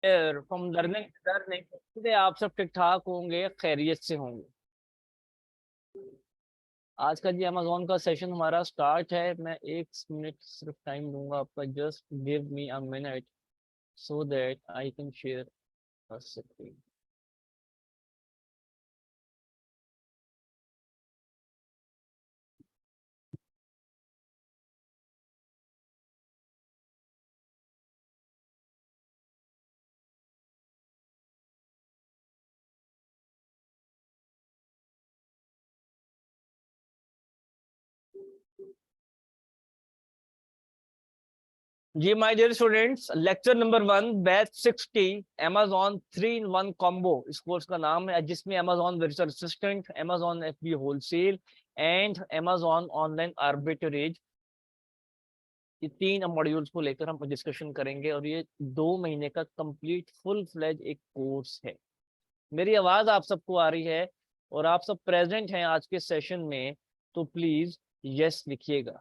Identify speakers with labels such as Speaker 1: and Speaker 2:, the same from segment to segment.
Speaker 1: From learning today. आप सब ठीक ठाक होंगे, खैरियत से होंगे। आज का जी अमेज़ॉन का सेशन हमारा स्टार्ट है। मैं 1 मिनट सिर्फ टाइम दूंगा आपका। Just give me a minute so that I can share a screen. जी my dear students, lecture number 1 batch 60 Amazon 3-in-1 combo इस कोर्स का नाम है, जिसमें Amazon virtual assistant, Amazon FBA wholesale and Amazon online arbitrage, ये 3 modules को लेकर हम डिस्कशन करेंगे। और ये 2 महीने का कंप्लीट फुल फ्लेज एक कोर्स है। मेरी आवाज आप सबको आ रही है और आप सब प्रेजेंट हैं आज के सेशन में, तो प्लीज यस लिखिएगा।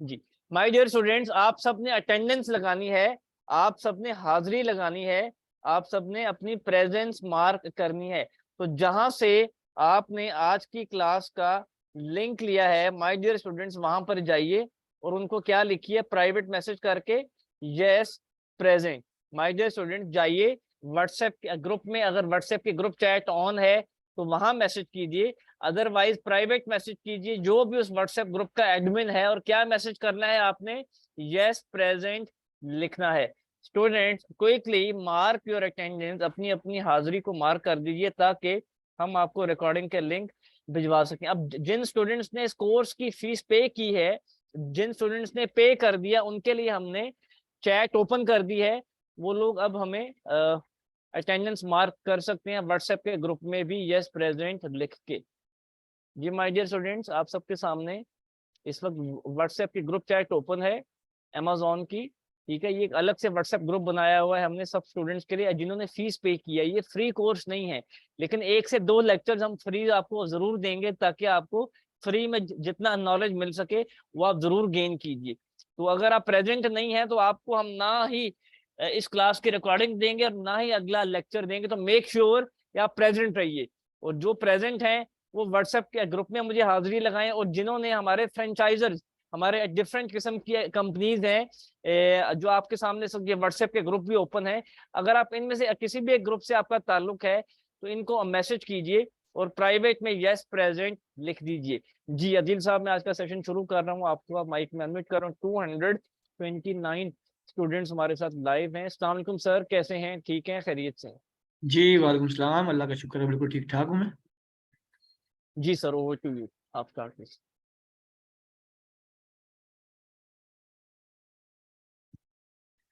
Speaker 1: जी माय डियर स्टूडेंट्स, आप सबने अटेंडेंस लगानी है, आप सबने हाजिरी लगानी है, आप सबने अपनी प्रेजेंस मार्क करनी है। तो जहां से आपने आज की क्लास का लिंक लिया है माय डियर स्टूडेंट्स, वहां पर जाइए और उनको क्या लिखिए, प्राइवेट मैसेज करके yes present. My dear student जाइए व्हाट्सएप के ग्रुप में, अगर व्हाट्सएप के ग्रुप चैट ऑन है तो वहां मैसेज कीजिए, अदरवाइज प्राइवेट मैसेज कीजिए जो भी उस व्हाट्सएप ग्रुप का एडमिन है। और क्या मैसेज करना है आपने, यस प्रेजेंट लिखना है। Students quickly mark your attendance, अपनी अपनी हाजिरी को मार्क कर दीजिए ताकि हम आपको रिकॉर्डिंग के लिंक भिजवा सकें। अब जिन स्टूडेंट्स ने इस कोर्स की फीस पे की है, जिन स्टूडेंट्स ने पे कर दिया, उनके लिए हमने चैट ओपन कर दी है। वो लोग अब हमें अटेंडेंस मार्क कर सकते हैं व्हाट्सएप के ग्रुप में भी यस प्रेजेंट लिख के। जी माय डियर स्टूडेंट्स, आप सबके सामने इस वक्त व्हाट्सएप की ग्रुप चैट ओपन है अमेज़ॉन की, ठीक है। ये एक अलग से व्हाट्सएप ग्रुप बनाया हुआ है हमने सब स्टूडेंट्स के लिए जिन्होंने फीस पे किया। ये फ्री कोर्स नहीं है, लेकिन 1 से 2 लेक्चर्स हम फ्री आपको जरूर देंगे ताकि आपको फ्री में जितना नॉलेज मिल सके वो आप जरूर गेन कीजिए। तो अगर आप प्रेजेंट नहीं है तो आपको हम ना ही इस क्लास की रिकॉर्डिंग देंगे और ना ही अगला लेक्चर देंगे। तो मेक श्योर आप प्रेजेंट रहिए, और जो प्रेजेंट हैं वो व्हाट्सएप के ग्रुप में मुझे हाजिरी लगाएं। और जिन्होंने हमारे फ्रेंचाइजर्स, हमारे डिफरेंट किस्म की कंपनीज हैं जो आपके सामने सब, ये व्हाट्सएप के ग्रुप भी ओपन है, अगर आप इनमें से किसी भी एक ग्रुप से आपका ताल्लुक है तो इनको मैसेज कीजिए और प्राइवेट में यस प्रेजेंट लिख दीजिए। जी अदिल साहब, मैं आज का सेशन शुरू कर रहा हूँ, आपको आप माइक में अनम्यूट कर रहा हूँ। 229 स्टूडेंट्स हमारे साथ लाइव हैं। अस्सलाम वालेकुम सर, कैसे हैं? ठीक हैं, खैरियत से?
Speaker 2: जी वालेकुम सलाम, अल्लाह का शुक्र है, बिल्कुल ठीक ठाक हूँ मैं।
Speaker 1: जी सर, ओवर टू यू, आप स्टार्ट कीजिए।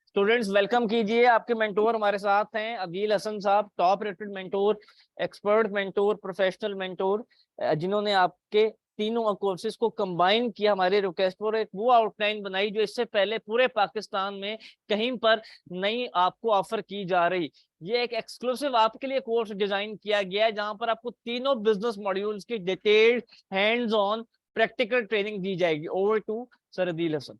Speaker 1: स्टूडेंट्स वेलकम कीजिए, आपके मेंटोर हमारे साथ हैं अदील हसन साहब, top rated mentor, expert mentor, professional mentor, जिन्होंने आपके तीनों कोर्सेज को कंबाइन किया हमारे रिक्वेस्ट पर, एक वो आउटलाइन बनाई जो इससे पहले पूरे पाकिस्तान में कहीं पर नहीं आपको ऑफर की जा रही। ये एक एक्सक्लूसिव आपके लिए कोर्स डिजाइन किया गया है जहां पर आपको तीनों बिजनेस मॉड्यूल्स की detailed hands on practical training दी जाएगी। Over to sir Adeel Hasan.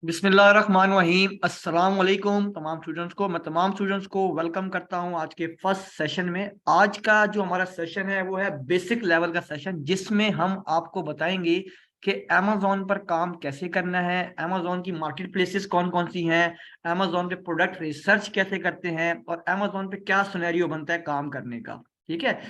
Speaker 2: बिस्मिल्लाहिर्रहमानिर्रहीम, अस्सलाम वालेकुम तमाम स्टूडेंट्स को। मैं तमाम स्टूडेंट्स को वेलकम करता हूं आज के फर्स्ट सेशन में। आज का जो हमारा सेशन है वो है बेसिक लेवल का सेशन, जिसमें हम आपको बताएंगे कि अमेजोन पर काम कैसे करना है, अमेजोन की मार्केट प्लेसेस कौन कौन सी हैं, अमेजोन पे प्रोडक्ट रिसर्च कैसे करते हैं और अमेजोन पे क्या सिनेरियो बनता है काम करने का। ठीक है,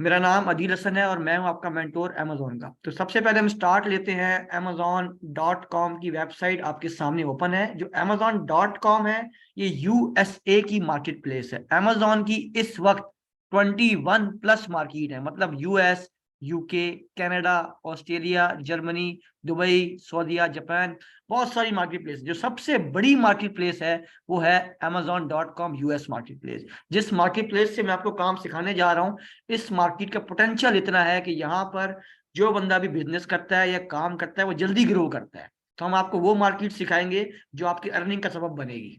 Speaker 2: मेरा नाम अदील हसन है और मैं हूं आपका मेंटोर अमेजोन का। तो सबसे पहले हम स्टार्ट लेते हैं। amazon.com की वेबसाइट आपके सामने ओपन है। जो amazon.com है ये यूएसए की मार्केट प्लेस है। अमेजोन की इस वक्त 21+ मार्केट है, मतलब US, UK, Canada, Australia, Germany, Dubai, सऊदीया, जापान, बहुत सारी मार्केट प्लेस। जो सबसे बड़ी मार्केट प्लेस है वो है amazon.com यूएस मार्केट प्लेस। जिस मार्केट प्लेस से मैं आपको काम सिखाने जा रहा हूँ, इस मार्केट का पोटेंशियल इतना है कि यहाँ पर जो बंदा भी बिजनेस करता है या काम करता है वो जल्दी ग्रो करता है। तो हम आपको वो मार्केट सिखाएंगे जो आपकी अर्निंग का सबब बनेगी।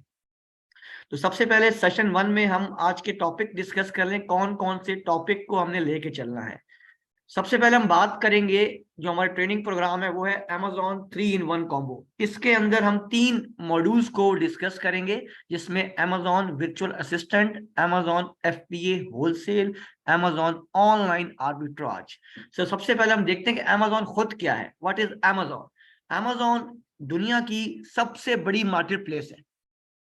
Speaker 2: तो सबसे पहले सेशन 1 में हम आज के टॉपिक डिस्कस कर लें, कौन कौन से टॉपिक को हमने लेके चलना है। सबसे पहले हम बात करेंगे, जो हमारा ट्रेनिंग प्रोग्राम है वो है Amazon 3-in-1 कॉम्बो। इसके अंदर हम 3 मॉड्यूल्स को डिस्कस करेंगे, जिसमें Amazon virtual assistant, Amazon FBA wholesale, Amazon online arbitrage. So सबसे पहले हम देखते हैं कि Amazon खुद क्या है। What is Amazon? Amazon दुनिया की सबसे बड़ी मार्केट प्लेस है,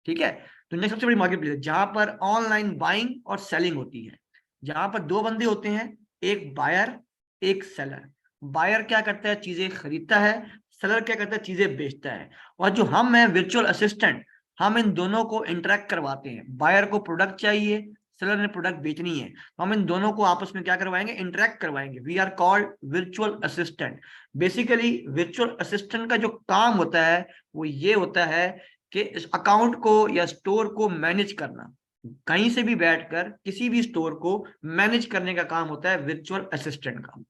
Speaker 2: ठीक है। दुनिया की सबसे बड़ी मार्केट प्लेस है जहां पर ऑनलाइन बाइंग और सेलिंग होती है, जहां पर 2 बंदे होते हैं, एक बायर एक सेलर। बायर क्या करता है, चीजें खरीदता है, सेलर क्या करता है, चीजें बेचता है। और जो हम हैं वर्चुअल असिस्टेंट, हम इन दोनों को इंटरेक्ट करवाते हैं। बायर को प्रोडक्ट चाहिए, सेलर ने प्रोडक्ट बेचनी है, तो हम इन दोनों को आपस में क्या करवाएंगे, इंटरेक्ट करवाएंगे। We are called virtual assistant. Basically virtual assistant का जो काम होता है वो ये होता है कि इस अकाउंट को या स्टोर को मैनेज करना। कहीं से भी बैठकर किसी भी स्टोर को मैनेज करने का काम होता है वर्चुअल असिस्टेंट का।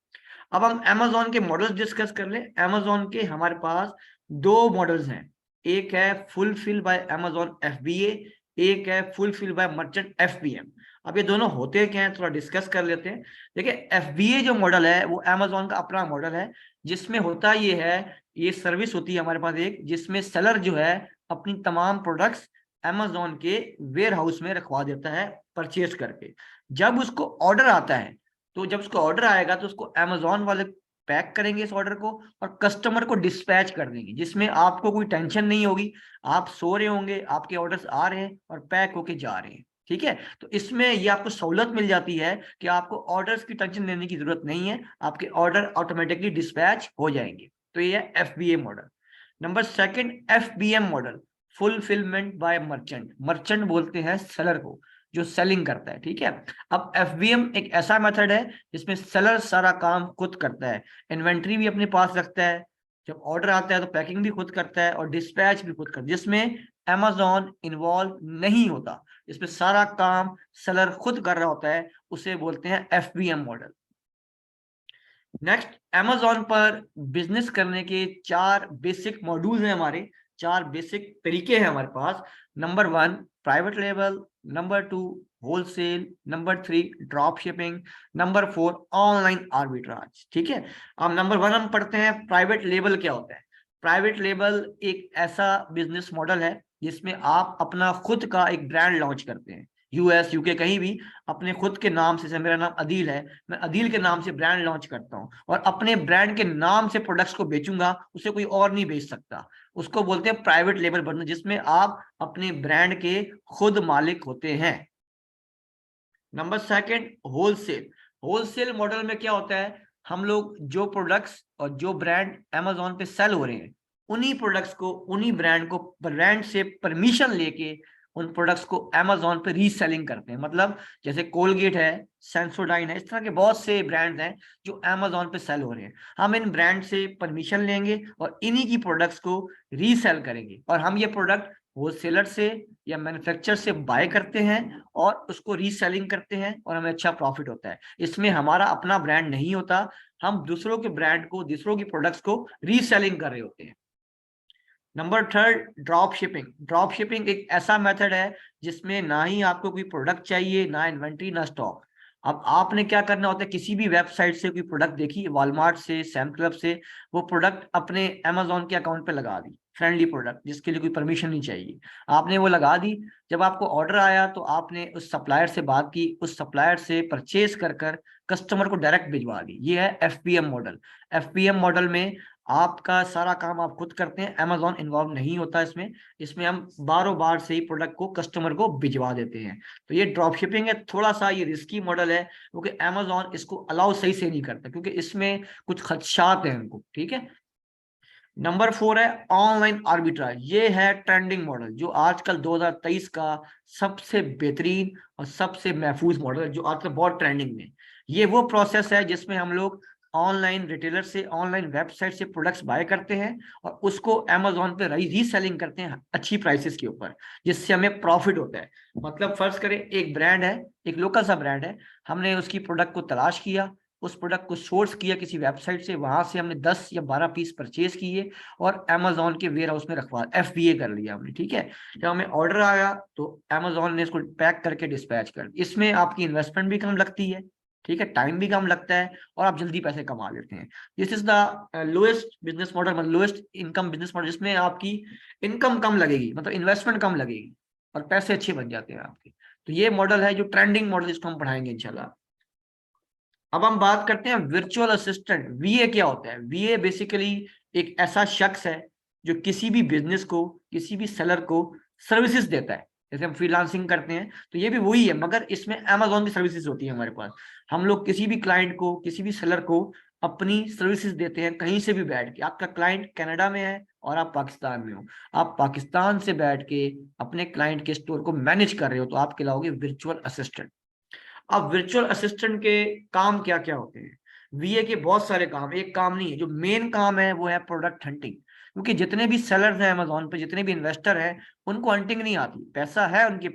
Speaker 2: अब हम Amazon के मॉडल्स डिस्कस कर लें। Amazon के हमारे पास 2 मॉडल्स हैं, एक है फुलफिल बाय Amazon FBA, एक है फुलफिल बाय मर्चेंट FBM। अब ये दोनों होते क्या हैं, थोड़ा डिस्कस कर लेते हैं। देखिए FBA जो मॉडल है वो Amazon का अपना मॉडल है, जिसमें होता ये है, ये सर्विस होती है हमारे पास एक, जिसमें सेलर जो है अपनी तमाम प्रोडक्ट्स Amazon के वेयर हाउस में रखवा देता है परचेज करके। जब उसको ऑर्डर आता है, तो जब उसको ऑर्डर आएगा तो उसको Amazon वाले पैक करेंगे इस ऑर्डर को और कस्टमर को डिस्पैच कर देंगे, जिसमें आपको कोई टेंशन नहीं होगी। आप सो रहे होंगे, आपके ऑर्डर्स आ रहे हैं और पैक होके जा रहे हैं, ठीक है। तो इसमें ये आपको सहूलत मिल जाती है कि आपको ऑर्डर्स की टेंशन लेने की जरूरत नहीं है, आपके ऑर्डर ऑटोमेटिकली डिस्पैच हो जाएंगे। तो ये है FBA model. Number 2 FBM model, fulfilment bye merchant. Merchant बोलते हैं सेलर को, जो सेलिंग करता है, ठीक है। अब FBM एक ऐसा मेथड है जिसमें सेलर सारा काम खुद करता है, इन्वेंट्री भी अपने पास रखता है, जब ऑर्डर आता है तो पैकिंग भी खुद करता है और डिस्पैच भी खुद करता है, जिसमें Amazon इन्वॉल्व नहीं होता। इसमें सारा काम सेलर खुद कर रहा होता है, उसे बोलते हैं FBM मॉडल। नेक्स्ट, Amazon पर बिजनेस करने के 4 बेसिक मॉड्यूल हैं हमारे, 4 बेसिक तरीके हैं हमारे पास। Number 1 private label, number 2 wholesale, number 3 drop shipping, number 4 online arbitrage, ठीक है। अब नंबर 1 हम पढ़ते हैं, प्राइवेट लेबल क्या होता है। प्राइवेट लेबल एक ऐसा बिजनेस मॉडल है जिसमें आप अपना खुद का एक ब्रांड लॉन्च करते हैं, US UK कहीं भी अपने खुद के नाम से। मेरा नाम अदील है, मैं अदील के नाम से ब्रांड लॉन्च करता हूं और अपने ब्रांड के नाम से प्रोडक्ट्स को बेचूंगा, उसे कोई और नहीं बेच सकता। उसको बोलते हैं प्राइवेट लेबल बिजनेस, जिसमें आप अपने ब्रांड के खुद मालिक होते हैं। Number 2 wholesale. होलसेल मॉडल में क्या होता है, हम लोग जो प्रोडक्ट्स और जो ब्रांड Amazon पे सेल हो रहे हैं, उन्हीं प्रोडक्ट्स को, उन्हीं ब्रांड को, ब्रांड से परमिशन लेके उन प्रोडक्ट्स को Amazon पे रीसेलिंग करते हैं। मतलब जैसे कोलगेट है, सेंसोडाइन है, इस तरह के बहुत से ब्रांड्स हैं जो Amazon पे सेल हो रहे हैं। हम इन ब्रांड से परमिशन लेंगे और इन्हीं की प्रोडक्ट्स को रीसेल करेंगे, और हम ये प्रोडक्ट होलसेलर से या मैन्युफैक्चरर से बाय करते हैं और उसको रीसेलिंग करते हैं और हमें अच्छा प्रॉफिट होता है। इसमें हमारा अपना ब्रांड नहीं होता, हम दूसरों के ब्रांड को, दूसरों की प्रोडक्ट्स को रीसेलिंग कर रहे होते हैं। Number 3 drop shipping. Drop shipping एक ऐसा मेथड है जिसमें ना ही आपको कोई प्रोडक्ट चाहिए, ना इन्वेंट्री, ना स्टॉक। अब आपने क्या करना होता है, किसी भी वेबसाइट से कोई प्रोडक्ट देखी, वॉलमार्ट से, सैम क्लब से, वो प्रोडक्ट अपने Amazon के अकाउंट पे लगा दी, फ्रेंडली प्रोडक्ट जिसके लिए कोई परमिशन नहीं चाहिए, आपने वो लगा दी। जब आपको ऑर्डर आया तो आपने उस सप्लायर से बात की, उस सप्लायर से परचेज कर कर कस्टमर को डायरेक्ट भिजवा दी। ये है FBM मॉडल। FBM मॉडल में आपका सारा काम आप खुद करते हैं, Amazon इन्वॉल्व नहीं होता इसमें। इसमें हम बारों बार से ही प्रोडक्ट को कस्टमर को भिजवा देते हैं। तो ये ड्रॉप शिपिंग है, थोड़ा सा ये रिस्की मॉडल है क्योंकि Amazon इसको अलाउ सही से नहीं करता, क्योंकि इसमें कुछ खदशात हैं उनको, ठीक है। नंबर 4 है ऑनलाइन आर्बिट्राज। ये है ट्रेंडिंग मॉडल, जो आजकल 2023 का सबसे बेहतरीन और सबसे महफूज मॉडल है, जो आजकल बहुत ट्रेंडिंग में। ये वो प्रोसेस है जिसमें हम लोग ऑनलाइन रिटेलर से, ऑनलाइन वेबसाइट से प्रोडक्ट्स बाय करते हैं और उसको Amazon पे रीसेलिंग करते हैं अच्छी प्राइसेस के ऊपर, जिससे हमें प्रॉफिट होता है। मतलब फर्ज करें एक ब्रांड है, एक लोकल सा ब्रांड है, हमने उसकी प्रोडक्ट को तलाश किया, उस प्रोडक्ट को सोर्स किया किसी वेबसाइट से, वहां से हमने 10 या 12 पीस परचेज किए और अमेजोन के वेयर हाउस में रखवा, FBA कर लिया हमने, ठीक है। जब हमें ऑर्डर आया तो अमेजोन ने इसको पैक करके डिस्पैच कर दिया। इसमें आपकी इन्वेस्टमेंट भी कम लगती है, ठीक है, टाइम भी कम लगता है और आप जल्दी पैसे कमा लेते हैं। This is the lowest business model, मतलब लोएस्ट इनकम बिजनेस मॉडल, जिसमें आपकी इनकम कम लगेगी, मतलब इन्वेस्टमेंट कम लगेगी और पैसे अच्छे बन जाते हैं आपके। तो ये मॉडल है जो ट्रेंडिंग मॉडल, इसको हम पढ़ाएंगे इंशाल्लाह। अब हम बात करते हैं वर्चुअल असिस्टेंट। VA क्या होता है? VA बेसिकली एक ऐसा शख्स है जो किसी भी बिजनेस को, किसी भी सेलर को सर्विसेज देता है। जैसे हम फ्रीलांसिंग करते हैं तो ये भी वही है, मगर इसमें अमेजोन की सर्विसेज होती है हमारे पास। हम लोग किसी भी क्लाइंट को, किसी भी सेलर को अपनी सर्विसेज देते हैं कहीं से भी बैठ के। आपका क्लाइंट कनाडा में है और आप पाकिस्तान में हो, आप पाकिस्तान से बैठ के अपने क्लाइंट के स्टोर को मैनेज कर रहे हो, तो आप कहलाओगे वर्चुअल असिस्टेंट। अब वर्चुअल असिस्टेंट के काम क्या क्या होते हैं? VA के बहुत सारे काम, एक काम नहीं है। जो मेन काम है वो है प्रोडक्ट हंटिंग, क्योंकि जितने भी सेलर्स हैं अमेजोन पे, जितने भी इन्वेस्टर हैं, उनको हंटिंग नहीं आती। पैसा है उनके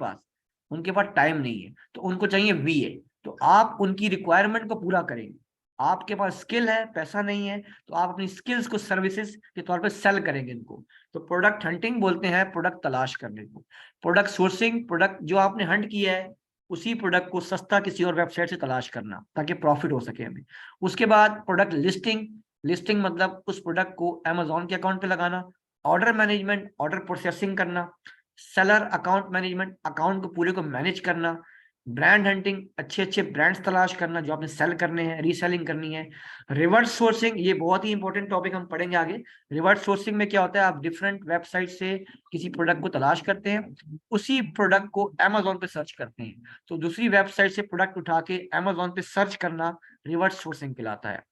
Speaker 2: पास टाइम नहीं है, तो उनको चाहिए VA। तो आप उनकी रिक्वायरमेंट को पूरा करेंगे। आपके पास स्किल है, पैसा नहीं है, तो आप अपनी स्किल्स को सर्विसेज के तौर पे सेल करेंगे इनको। तो प्रोडक्ट हंटिंग बोलते हैं प्रोडक्ट तलाश करने को। प्रोडक्ट सोर्सिंग, प्रोडक्ट जो आपने हंट किया है उसी प्रोडक्ट को सस्ता किसी और वेबसाइट से तलाश करना ताकि प्रॉफिट हो सके हमें। उसके बाद प्रोडक्ट लिस्टिंग, लिस्टिंग मतलब उस प्रोडक्ट को अमेजोन के अकाउंट पे लगाना। ऑर्डर मैनेजमेंट, ऑर्डर प्रोसेसिंग करना। सेलर अकाउंट मैनेजमेंट, अकाउंट को पूरे को मैनेज करना। ब्रांड हंटिंग, अच्छे अच्छे ब्रांड्स तलाश करना जो आपने सेल करने हैं, रीसेलिंग करनी है। रिवर्स सोर्सिंग, ये बहुत ही इंपॉर्टेंट टॉपिक, हम पढ़ेंगे आगे। रिवर्स सोर्सिंग में क्या होता है? आप डिफरेंट वेबसाइट से किसी प्रोडक्ट को तलाश करते हैं, उसी प्रोडक्ट को अमेजोन पे सर्च करते हैं, तो दूसरी वेबसाइट से प्रोडक्ट उठा के अमेजोन पे सर्च करना रिवर्स सोर्सिंग कहलाता है।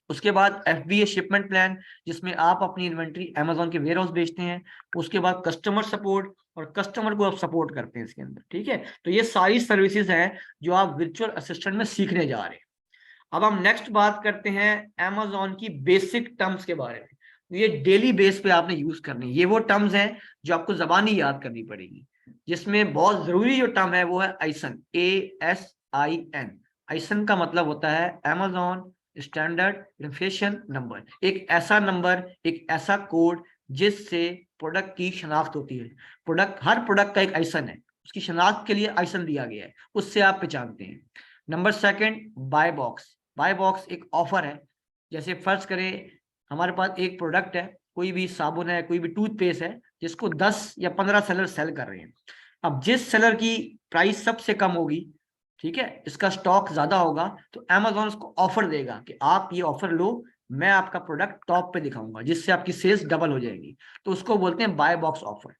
Speaker 2: उसके बाद FBA शिपमेंट प्लान, जिसमें आप अपनी इन्वेंट्री अमेजोन के वेयर हाउस बेचते हैं। उसके बाद कस्टमर सपोर्ट, और कस्टमर को आप सपोर्ट करते हैं इसके अंदर, ठीक है। तो ये सारी सर्विसेज हैं जो आप वर्चुअल असिस्टेंट में सीखने जा रहे हैं। अब हम नेक्स्ट बात करते हैं अमेजोन की बेसिक टर्म्स के बारे में। ये डेली बेस पे आपने यूज करनी है। ये वो टर्म्स हैं जो आपको जबानी याद करनी पड़ेगी, जिसमें बहुत जरूरी जो टर्म है वो है आइसन, ASIN। आइसन का मतलब होता है अमेजोन स्टैंडर्ड इन्फॉर्मेशन नंबर। एक ऐसा नंबर, एक ऐसा कोड जिससे प्रोडक्ट की शनाख्त होती है। प्रोडक्ट, हर प्रोडक्ट का एक आइसन है, उसकी शनाख्त के लिए आइसन दिया गया है, उससे आप पहचानते हैं। Number second, buy box. Buy box एक ऑफर है। जैसे फर्ज करें हमारे पास एक प्रोडक्ट है, कोई भी साबुन है, कोई भी टूथपेस्ट है, जिसको 10 या 15 सेलर सेल कर रहे हैं। अब जिस सेलर की प्राइस सबसे कम होगी, ठीक है, इसका स्टॉक ज्यादा होगा, तो अमेजोन उसको ऑफर देगा कि आप ये ऑफर लो, मैं आपका प्रोडक्ट टॉप पे दिखाऊंगा, जिससे आपकी सेल्स डबल हो जाएगी। तो उसको बोलते हैं buy box offer.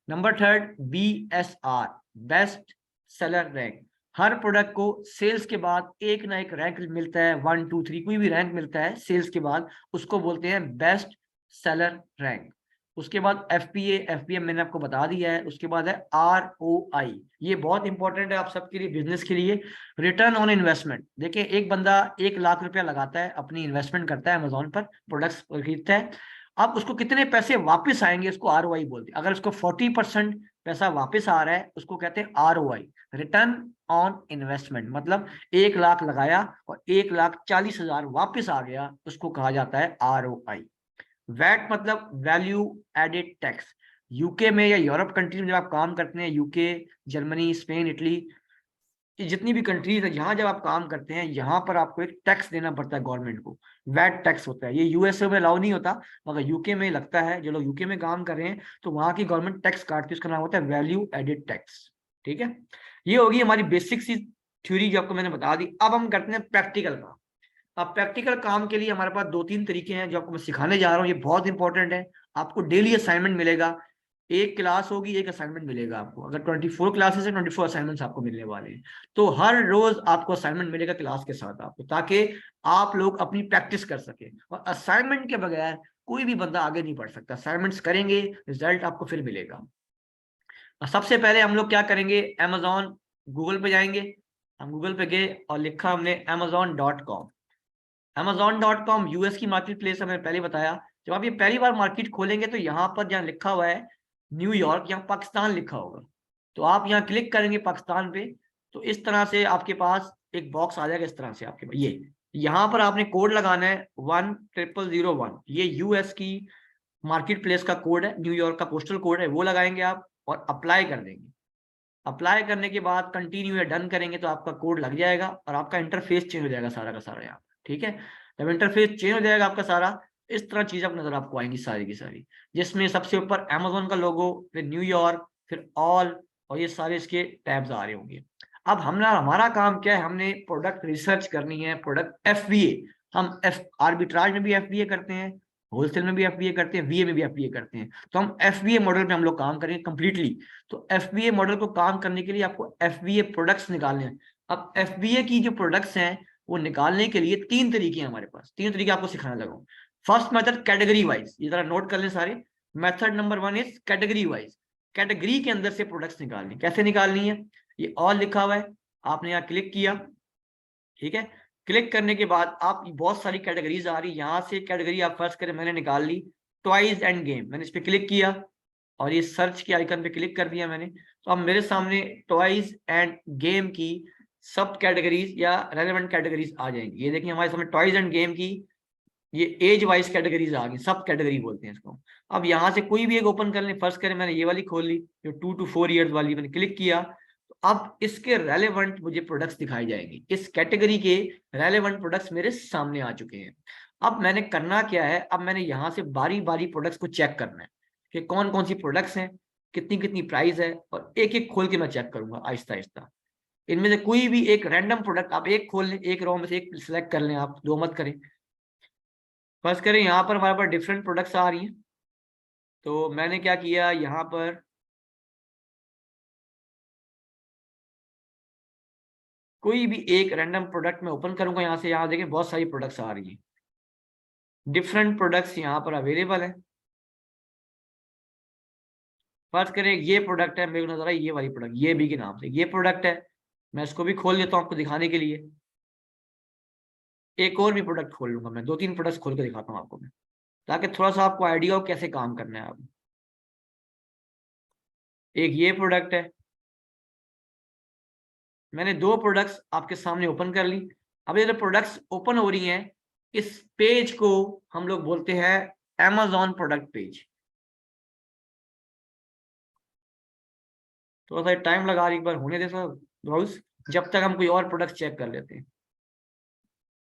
Speaker 2: Number third, BSR, best seller rank. हर प्रोडक्ट को सेल्स के बाद एक ना एक रैंक मिलता है, 1 2 3 कोई भी रैंक मिलता है सेल्स के बाद, उसको बोलते हैं बेस्ट सेलर रैंक। उसके बाद FBA मैंने आपको बता दिया है। उसके बाद है ROI, ये बहुत इंपॉर्टेंट है आप सबके लिए, बिजनेस के लिए। Return on investment. देखिए, एक बंदा 1 लाख रुपया लगाता है, अपनी इन्वेस्टमेंट करता है अमेजोन पर, प्रोडक्ट्स खरीदता है। अब उसको कितने पैसे वापस आएंगे, इसको ROI बोलते हैं। अगर उसको 40% पैसा वापस आ रहा है, उसको कहते हैं ROI, रिटर्न ऑन इन्वेस्टमेंट। मतलब 1 लाख लगाया और 1,40,000 वापस आ गया, उसको कहा जाता है ROI। वैट मतलब वैल्यू एडेड टैक्स। यूके में या यूरोप कंट्री में जब आप काम करते हैं, यूके, जर्मनी, स्पेन, इटली, ये जितनी भी कंट्रीज है, यहाँ जब आप काम करते हैं, यहाँ पर आपको एक टैक्स देना पड़ता है गवर्नमेंट को, वैट टैक्स होता है। ये USA में अलाउ नहीं होता, मगर यूके में लगता है। जो लोग यूके में काम कर रहे हैं तो वहाँ की गवर्नमेंट टैक्स काटती है, उसका नाम होता है वैल्यू एडेड टैक्स, ठीक है। ये होगी हमारी बेसिक सी थ्योरी जो आपको मैंने बता दी। अब हम करते हैं प्रैक्टिकल काम। अब प्रैक्टिकल काम के लिए हमारे पास 2-3 तरीके हैं जो आपको मैं सिखाने जा रहा हूँ। ये बहुत इंपॉर्टेंट है। आपको डेली असाइनमेंट मिलेगा, एक क्लास होगी, एक असाइनमेंट मिलेगा आपको। अगर 24 क्लासेस है, 24 असाइनमेंट्स आपको मिलने वाले हैं। तो हर रोज आपको असाइनमेंट मिलेगा क्लास के साथ आपको, ताकि आप लोग अपनी प्रैक्टिस कर सके। और असाइनमेंट के बगैर कोई भी बंदा आगे नहीं बढ़ सकता। असाइनमेंट्स करेंगे, रिजल्ट आपको फिर मिलेगा। सबसे पहले हम लोग क्या करेंगे, अमेजोन, गूगल पे जाएंगे। हम गूगल पे गए और लिखा हमने amazon.com। amazon.com US की मार्केट प्लेस है, मैंने पहले बताया। जब आप ये पहली बार मार्केट खोलेंगे तो यहाँ पर जहाँ लिखा हुआ है न्यूयॉर्क, यहाँ पाकिस्तान लिखा होगा, तो आप यहाँ क्लिक करेंगे पाकिस्तान पे, तो इस तरह से आपके पास एक बॉक्स आ जाएगा इस तरह से आपके पास। ये यहाँ पर आपने कोड लगाना है 10001, ये यूएस की मार्केट प्लेस का कोड है, न्यूयॉर्क का पोस्टल कोड है, वो लगाएंगे आप और अप्लाई कर देंगे। अप्लाई करने के बाद कंटिन्यू या डन करेंगे तो आपका कोड लग जाएगा और आपका इंटरफेस चेंज हो जाएगा सारा का सारा यहाँ। ठीक है, जब इंटरफेस चेंज हो जाएगा आपका सारा, इस तरह चीज आप नजर आपको आएंगी सारी की सारी, जिसमें सबसे ऊपर अमेजोन का लोगो, फिर न्यूयॉर्क, फिर ऑल, और ये सारे इसके टैब्स आ रहे होंगे। अब हमारा काम क्या है, हमने प्रोडक्ट रिसर्च करनी है, प्रोडक्ट एफबीए, हम एफ आर्बिट्राज में भी एफबीए करते हैं, होलसेल में भी एफबीए करते हैं, वीए में भी एफबीए करते हैं, तो हम एफबीए मॉडल पे हम लोग काम करेंगे कंप्लीटली। तो एफबीए मॉडल को काम करने के लिए आपको एफबीए प्रोडक्ट्स निकालने हैं। अब एफबीए की जो प्रोडक्ट्स हैं वो निकालने के लिए 3 तरीके हैं हमारे पास, 3 तरीके आपको सिखाने लगा हूं। फर्स्ट मेथड कैटेगरी वाइज, ये जरा नोट कर लें सारे। Method number 1 is category wise, category के अंदर से प्रोडक्ट्स निकालनी। कैसे निकालनी है, ये ऑल लिखा हुआ है, आपने यहाँ क्लिक किया। ठीक है, क्लिक करने के बाद आप बहुत सारी कैटेगरीज आ रही, यहाँ से कैटेगरी आप फर्स्ट करें, मैंने निकाल ली टॉयज एंड गेम, मैंने इस पर क्लिक किया और ये सर्च के आइकन पे क्लिक कर दिया मैंने। तो अब मेरे सामने टॉयज एंड गेम की सब कैटेगरीज या रेलेवेंट कैटेगरीज आ जाएंगी। ये देखिए हमारे सामने टॉयज एंड गेम की ये एज वाइज कैटेगरीज आ गई, सब कैटेगरी बोलते हैं इसको। अब यहाँ से कोई भी एक ओपन कर लें, फर्स्ट करें, मैंने ये वाली खोल ली जो 2 to 4 ईयर्स वाली, मैंने क्लिक किया। तो अब इसके रेलेवेंट मुझे प्रोडक्ट्स दिखाई जाएंगे, इस कैटेगरी के रेलेवेंट प्रोडक्ट्स मेरे सामने आ चुके हैं। अब मैंने करना क्या है, अब मैंने यहाँ से बारी बारी प्रोडक्ट्स को चेक करना है कि कौन कौन सी प्रोडक्ट्स हैं, कितनी कितनी प्राइस है, और एक एक खोल के मैं चेक करूंगा आहिस्ता आहिस्ता। इनमें से कोई भी एक रैंडम प्रोडक्ट आप एक खोल लें, एक रो में से एक सिलेक्ट कर लें, आप दो मत करें। फर्स्ट करें, यहाँ पर हमारे पास डिफरेंट प्रोडक्ट्स आ रही हैं, तो मैंने क्या किया, यहाँ पर कोई भी एक रैंडम प्रोडक्ट में ओपन करूंगा यहाँ से। यहाँ देखें बहुत सारी प्रोडक्ट्स आ रही हैं, डिफरेंट प्रोडक्ट्स यहाँ पर अवेलेबल है। फर्स्ट करें, ये प्रोडक्ट है, मेरे को नजर आई ये वाली प्रोडक्ट, ये भी के नाम से ये प्रोडक्ट है, मैं इसको भी खोल लेता हूँ आपको दिखाने के लिए। एक और भी प्रोडक्ट खोल लूंगा मैं, 2-3 प्रोडक्ट्स खोल के दिखाता हूँ आपको मैं, ताकि थोड़ा सा आपको आइडिया हो कैसे काम करना है। आप एक ये प्रोडक्ट है, मैंने 2 प्रोडक्ट्स आपके सामने ओपन कर ली। अब ये जो प्रोडक्ट्स ओपन हो रही हैं, इस पेज को हम लोग बोलते हैं Amazon प्रोडक्ट पेज। थोड़ा सा टाइम लगा रही, एक बार होने दे सर ब्राउज, जब तक हम कोई और प्रोडक्ट चेक कर लेते हैं।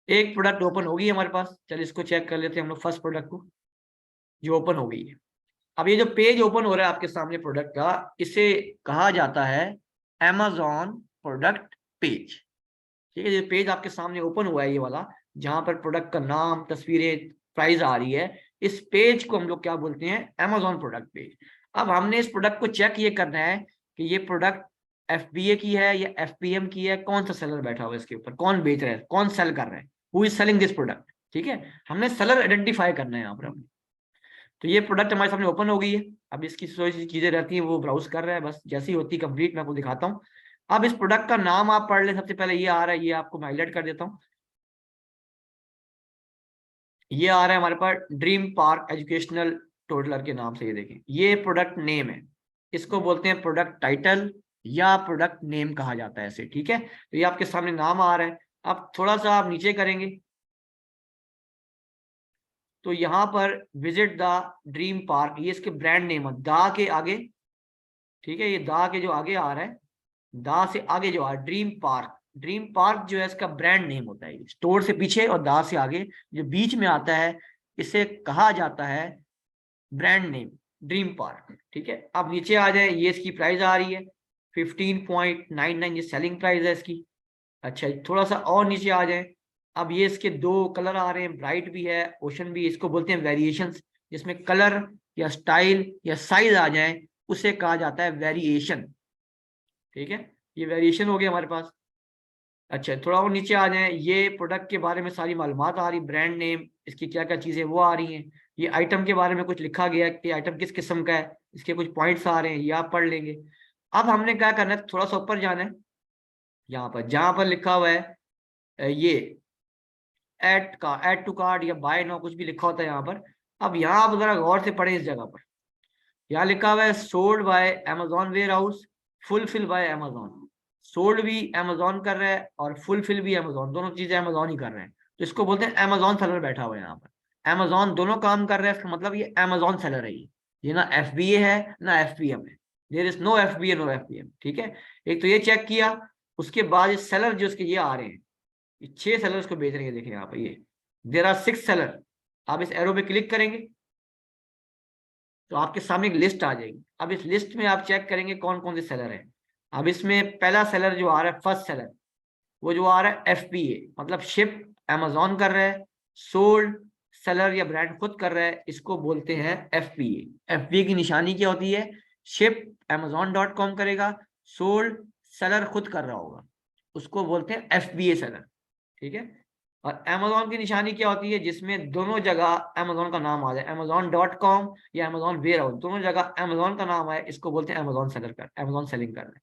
Speaker 2: एक प्रोडक्ट ओपन होगी हमारे पास, चल इसको चेक कर लेते हैं हम लोग, फर्स्ट प्रोडक्ट को जो ओपन हो गई है। अब ये जो पेज ओपन हो रहा है आपके सामने प्रोडक्ट का, इसे कहा जाता है Amazon प्रोडक्ट पेज। ठीक है, ये पेज आपके सामने ओपन हुआ है ये वाला, जहां पर प्रोडक्ट का नाम, तस्वीरें, प्राइस आ रही है, इस पेज को हम लोग क्या बोलते हैं, Amazon प्रोडक्ट पेज। अब हमने इस प्रोडक्ट को चेक ये करना है कि ये प्रोडक्ट FBA की है या FBM की है, कौन सा सेलर बैठा हुआ है इसके ऊपर, कौन बेच रहा है, कौन सेल कर रहा है, who is selling this product. ठीक है, हमने सेलर आइडेंटिफाई करना है यहाँ पर हमने। तो ये प्रोडक्ट हमारे सामने ओपन हो गई है। अब इसकी थोड़ी सी चीजें रहती हैं, वो ब्राउज कर रहा है, बस जैसी होती कंप्लीट मैं आपको दिखाता हूँ। अब इस प्रोडक्ट का नाम आप पढ़ लें, सबसे पहले ये आ रहा है, ये आपको मैं हाईलाइट कर देता हूँ। ये आ रहा है हमारे पास ड्रीम पार्क एजुकेशनल टोडलर के नाम से, ये देखें ये प्रोडक्ट नेम है, इसको बोलते हैं प्रोडक्ट टाइटल या प्रोडक्ट नेम कहा जाता है इसे। ठीक है, तो ये आपके सामने नाम आ रहा है। अब थोड़ा सा आप नीचे करेंगे तो यहाँ पर विजिट द ड्रीम पार्क, ये इसके ब्रांड नेम है, दा के आगे। ठीक है, ये दा के जो आगे आ रहा है, दा से आगे जो आ रहा है ड्रीम पार्क, ड्रीम पार्क जो है इसका ब्रांड नेम होता है, स्टोर से पीछे और दा से आगे जो बीच में आता है, इसे कहा जाता है ब्रांड नेम, ड्रीम पार्क। ठीक है, अब नीचे आ जाए, ये इसकी प्राइस आ रही है 15.99, ये सेलिंग प्राइस है इसकी। अच्छा, थोड़ा सा और नीचे आ जाए, अब ये इसके 2 कलर आ रहे हैं, ब्राइट भी है, ओशन भी, इसको बोलते हैं वेरिएशंस, जिसमें कलर या स्टाइल या साइज आ जाए उसे कहा जाता है वेरिएशन। ठीक है, ये वेरिएशन हो गया हमारे पास। अच्छा, थोड़ा और नीचे आ जाए, ये प्रोडक्ट के बारे में सारी मालूमात आ रही, ब्रांड नेम, इसकी क्या क्या चीज़ें वो आ रही हैं, ये आइटम के बारे में कुछ लिखा गया है कि आइटम किस किस्म का है, इसके कुछ पॉइंट्स आ रहे हैं, ये आप पढ़ लेंगे। अब हमने क्या करना है, थोड़ा सा ऊपर जाना है, यहाँ पर जहाँ पर लिखा हुआ है ये ऐड टू कार्ड या बाय नाउ कुछ भी लिखा होता है यहाँ पर। अब यहाँ आप जरा गौर से पढ़े, इस जगह पर यहाँ लिखा हुआ है sold by Amazon warehouse, fulfil by Amazon। Sold भी अमेजोन कर रहा है और फुलफिल भी अमेजोन, दोनों चीजें अमेजोन ही कर रहे हैं, तो इसको बोलते हैं अमेजोन सेलर बैठा हुआ है यहाँ पर। अमेजोन दोनों काम कर रहा है, इसका मतलब ये अमेजोन सेलर है। ये ना FBA है ना FBM है, there is no FBA no FBM, ठीक है। एक तो ये चेक किया, उसके बाद ये सेलर जो इसके ये आ रहे हैं, ये 6 सेलर इसको बेच रहे हैं, देखें यहाँ पे ये देयर आर 6 सेलर। आप इस एरो पे क्लिक करेंगे तो आपके सामने एक लिस्ट आ जाएगी। अब इस लिस्ट में आप चेक करेंगे कौन कौन से सेलर है। अब इसमें पहला सेलर जो आ रहा है, फर्स्ट सेलर, वो जो आ रहा है FBA, मतलब शिप अमेजोन कर रहा है, सोल्ड सेलर या ब्रांड खुद कर रहा है, इसको बोलते हैं FBA। FBA की निशानी क्या होती है? शिप amazon.com करेगा, सोल्ड सेलर खुद कर रहा होगा, उसको बोलते हैं FBA सेलर, ठीक है। और अमेजोन की निशानी क्या होती है? जिसमें दोनों जगह अमेजोन का नाम आ जाए, amazon.com या अमेजोन वेयर हाउस, दोनों जगह अमेजोन का नाम आए, इसको बोलते हैं अमेजोन सेलर कर, अमेजोन सेलिंग कर रहे हैं,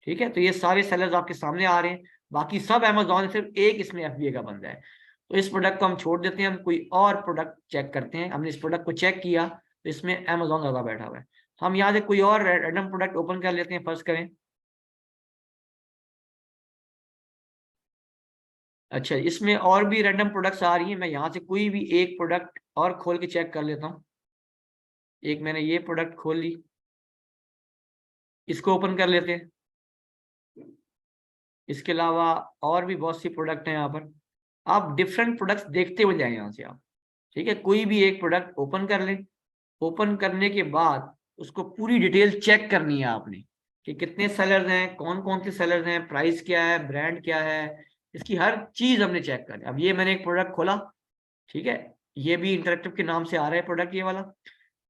Speaker 2: ठीक है। तो ये सारे सेलर्स आपके सामने आ रहे हैं, बाकी सब अमेजोन, सिर्फ एक इसमें FBA का बंदा है। तो इस प्रोडक्ट को हम छोड़ देते हैं, हम कोई और प्रोडक्ट चेक करते हैं। हमने इस प्रोडक्ट को चेक किया तो इसमें अमेजोन ज्यादा बैठा हुआ है, हम यहाँ से कोई और रैंडम प्रोडक्ट ओपन कर लेते हैं। फर्स्ट करें, अच्छा इसमें और भी रैंडम प्रोडक्ट्स आ रही हैं, मैं यहाँ से कोई भी एक प्रोडक्ट और खोल के चेक कर लेता हूँ। एक मैंने ये प्रोडक्ट खोल ली, इसको ओपन कर लेते हैं। इसके अलावा और भी बहुत सी प्रोडक्ट हैं यहाँ पर, आप डिफरेंट प्रोडक्ट्स देखते हुए जाएं यहाँ से आप, ठीक है। कोई भी एक प्रोडक्ट ओपन कर लें, ओपन करने के बाद उसको पूरी डिटेल चेक करनी है आपने कि कितने सेलर्स हैं, कौन कौन से सेलर्स हैं, प्राइस क्या है, ब्रांड क्या है, इसकी हर चीज हमने चेक करनी। अब ये मैंने एक प्रोडक्ट खोला, ठीक है, ये भी इंटरेक्टिव के नाम से आ रहा है प्रोडक्ट ये वाला।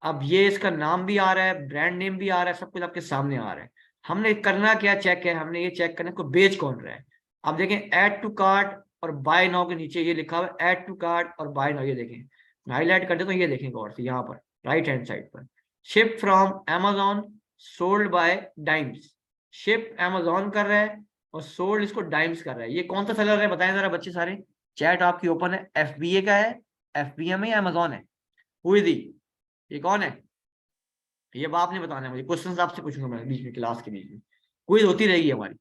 Speaker 2: अब ये इसका नाम भी आ रहा है, ब्रांड नेम भी आ रहा है, सब कुछ आपके सामने आ रहा है। हमने करना क्या चेक है, हमने ये चेक करना है को बेच कौन रहा है। अब देखें ऐड टू कार्ट और बाय नाउ के नीचे ये लिखा हुआ है ऐड टू कार्ट और बाय नाउ, ये देखें हाईलाइट कर दे तो ये देखें गौर से यहाँ पर राइट हैंड साइड पर, ship from Amazon sold by Dimes, ship Amazon कर रहा है और सोल्ड इसको डाइम्स कर रहा है। ये कौन सा सेलर है बताएं जरा बच्चे सारे, चैट आपकी ओपन है, FBA का है, FBM है या Amazon है? हुई दी, ये कौन है? ये अब आपने बताना है मुझे, क्वेश्चंस आपसे पूछूंगा मैं बीच में, क्लास के बीच में क्विज होती रहेगी हमारी।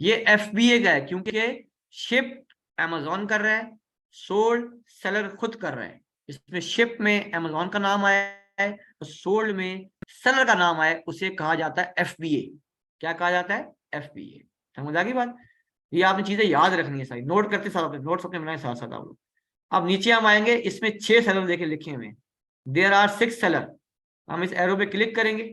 Speaker 2: ये FBA का है क्योंकि शिप Amazon कर रहा है, सोल्ड सेलर खुद कर रहा है। इसमें शिप में Amazon का नाम आया है और सोल्ड में सेलर का नाम आया है, उसे कहा जाता है FBA। क्या कहा जाता है? FBA। समझ आ गई बात? ये आपने चीजें याद रखनी है सारी, नोट करते साथ, अपने नोट्स अपने बनाए साथ साथ आप लोग। अब नीचे हम आएंगे, इसमें 6 सेलर देखे लिखे हुए, देयर आर 6 सेलर। हम इस एरो पे क्लिक करेंगे,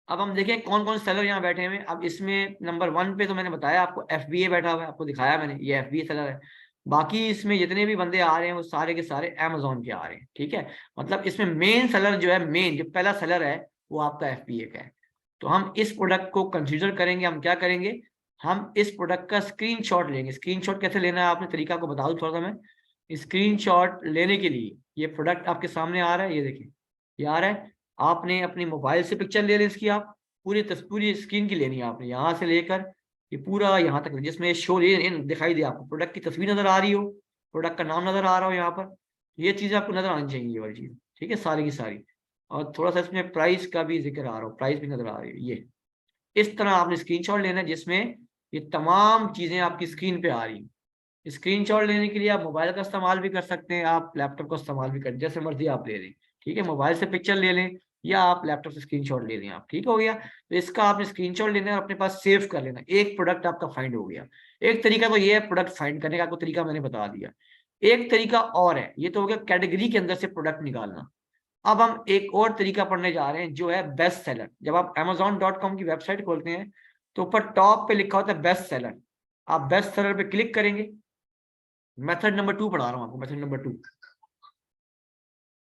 Speaker 2: अब हम देखें कौन कौन सेलर यहाँ बैठे हुए हैं। अब इसमें नंबर 1 पे तो मैंने बताया आपको FBA बैठा हुआ है, आपको दिखाया मैंने, ये FBA सेलर है। बाकी इसमें जितने भी बंदे आ रहे हैं वो सारे के सारे Amazon के आ रहे हैं, ठीक है। मतलब इसमें मेन सेलर जो है, मेन जो पहला सेलर है वो आपका FBA का है। तो हम इस प्रोडक्ट को कंसिडर करेंगे, हम क्या करेंगे, हम इस प्रोडक्ट का स्क्रीनशॉट लेंगे। स्क्रीनशॉट कैसे लेना है आपने तरीका को बता दूं थोड़ा सा मैं। स्क्रीनशॉट लेने के लिए ये प्रोडक्ट आपके सामने आ रहा है, ये देखिए ये आ रहा है, आपने अपनी मोबाइल से पिक्चर ले लें इसकी, आप पूरी स्क्रीन की लेनी है आपने, यहाँ से लेकर ये पूरा यहाँ तक जिसमें शो दिखाई दे, आपको प्रोडक्ट की तस्वीर नजर आ रही हो, प्रोडक्ट का नाम नजर आ रहा हो यहाँ पर, ये चीज़ आपको नजर आनी चाहिए, ये वाली चीज़, ठीक है, सारी की सारी। और थोड़ा सा इसमें प्राइस का भी जिक्र आ रहा हो, प्राइस भी नजर आ रही है। ये इस तरह आपने स्क्रीनशॉट लेना है जिसमें ये तमाम चीजें आपकी स्क्रीन पे आ रही हैं। स्क्रीनशॉट लेने के लिए आप मोबाइल का इस्तेमाल भी कर सकते हैं, आप लैपटॉप का इस्तेमाल भी कर, जैसे मर्जी आप ले लें, ठीक है। मोबाइल से पिक्चर ले लें या आप लैपटॉप से स्क्रीनशॉट ले लें आप, ठीक हो गया। तो इसका आपने स्क्रीनशॉट लेना है और अपने पास सेव कर लेना, एक प्रोडक्ट आपका फाइंड हो गया। एक तरीका तो ये है प्रोडक्ट फाइंड करने का, आपको तरीका मैंने बता दिया। एक तरीका और है, ये तो हो गया कैटेगरी के अंदर से प्रोडक्ट निकालना। अब हम एक और तरीका पढ़ने जा रहे हैं जो है बेस्ट सेलर। जब आप Amazon.com की वेबसाइट खोलते हैं तो ऊपर टॉप पे लिखा होता है बेस्ट सेलर, आप बेस्ट सेलर पे क्लिक करेंगे। मेथड नंबर 2 पढ़ा रहा हूं आपको, मेथड नंबर 2,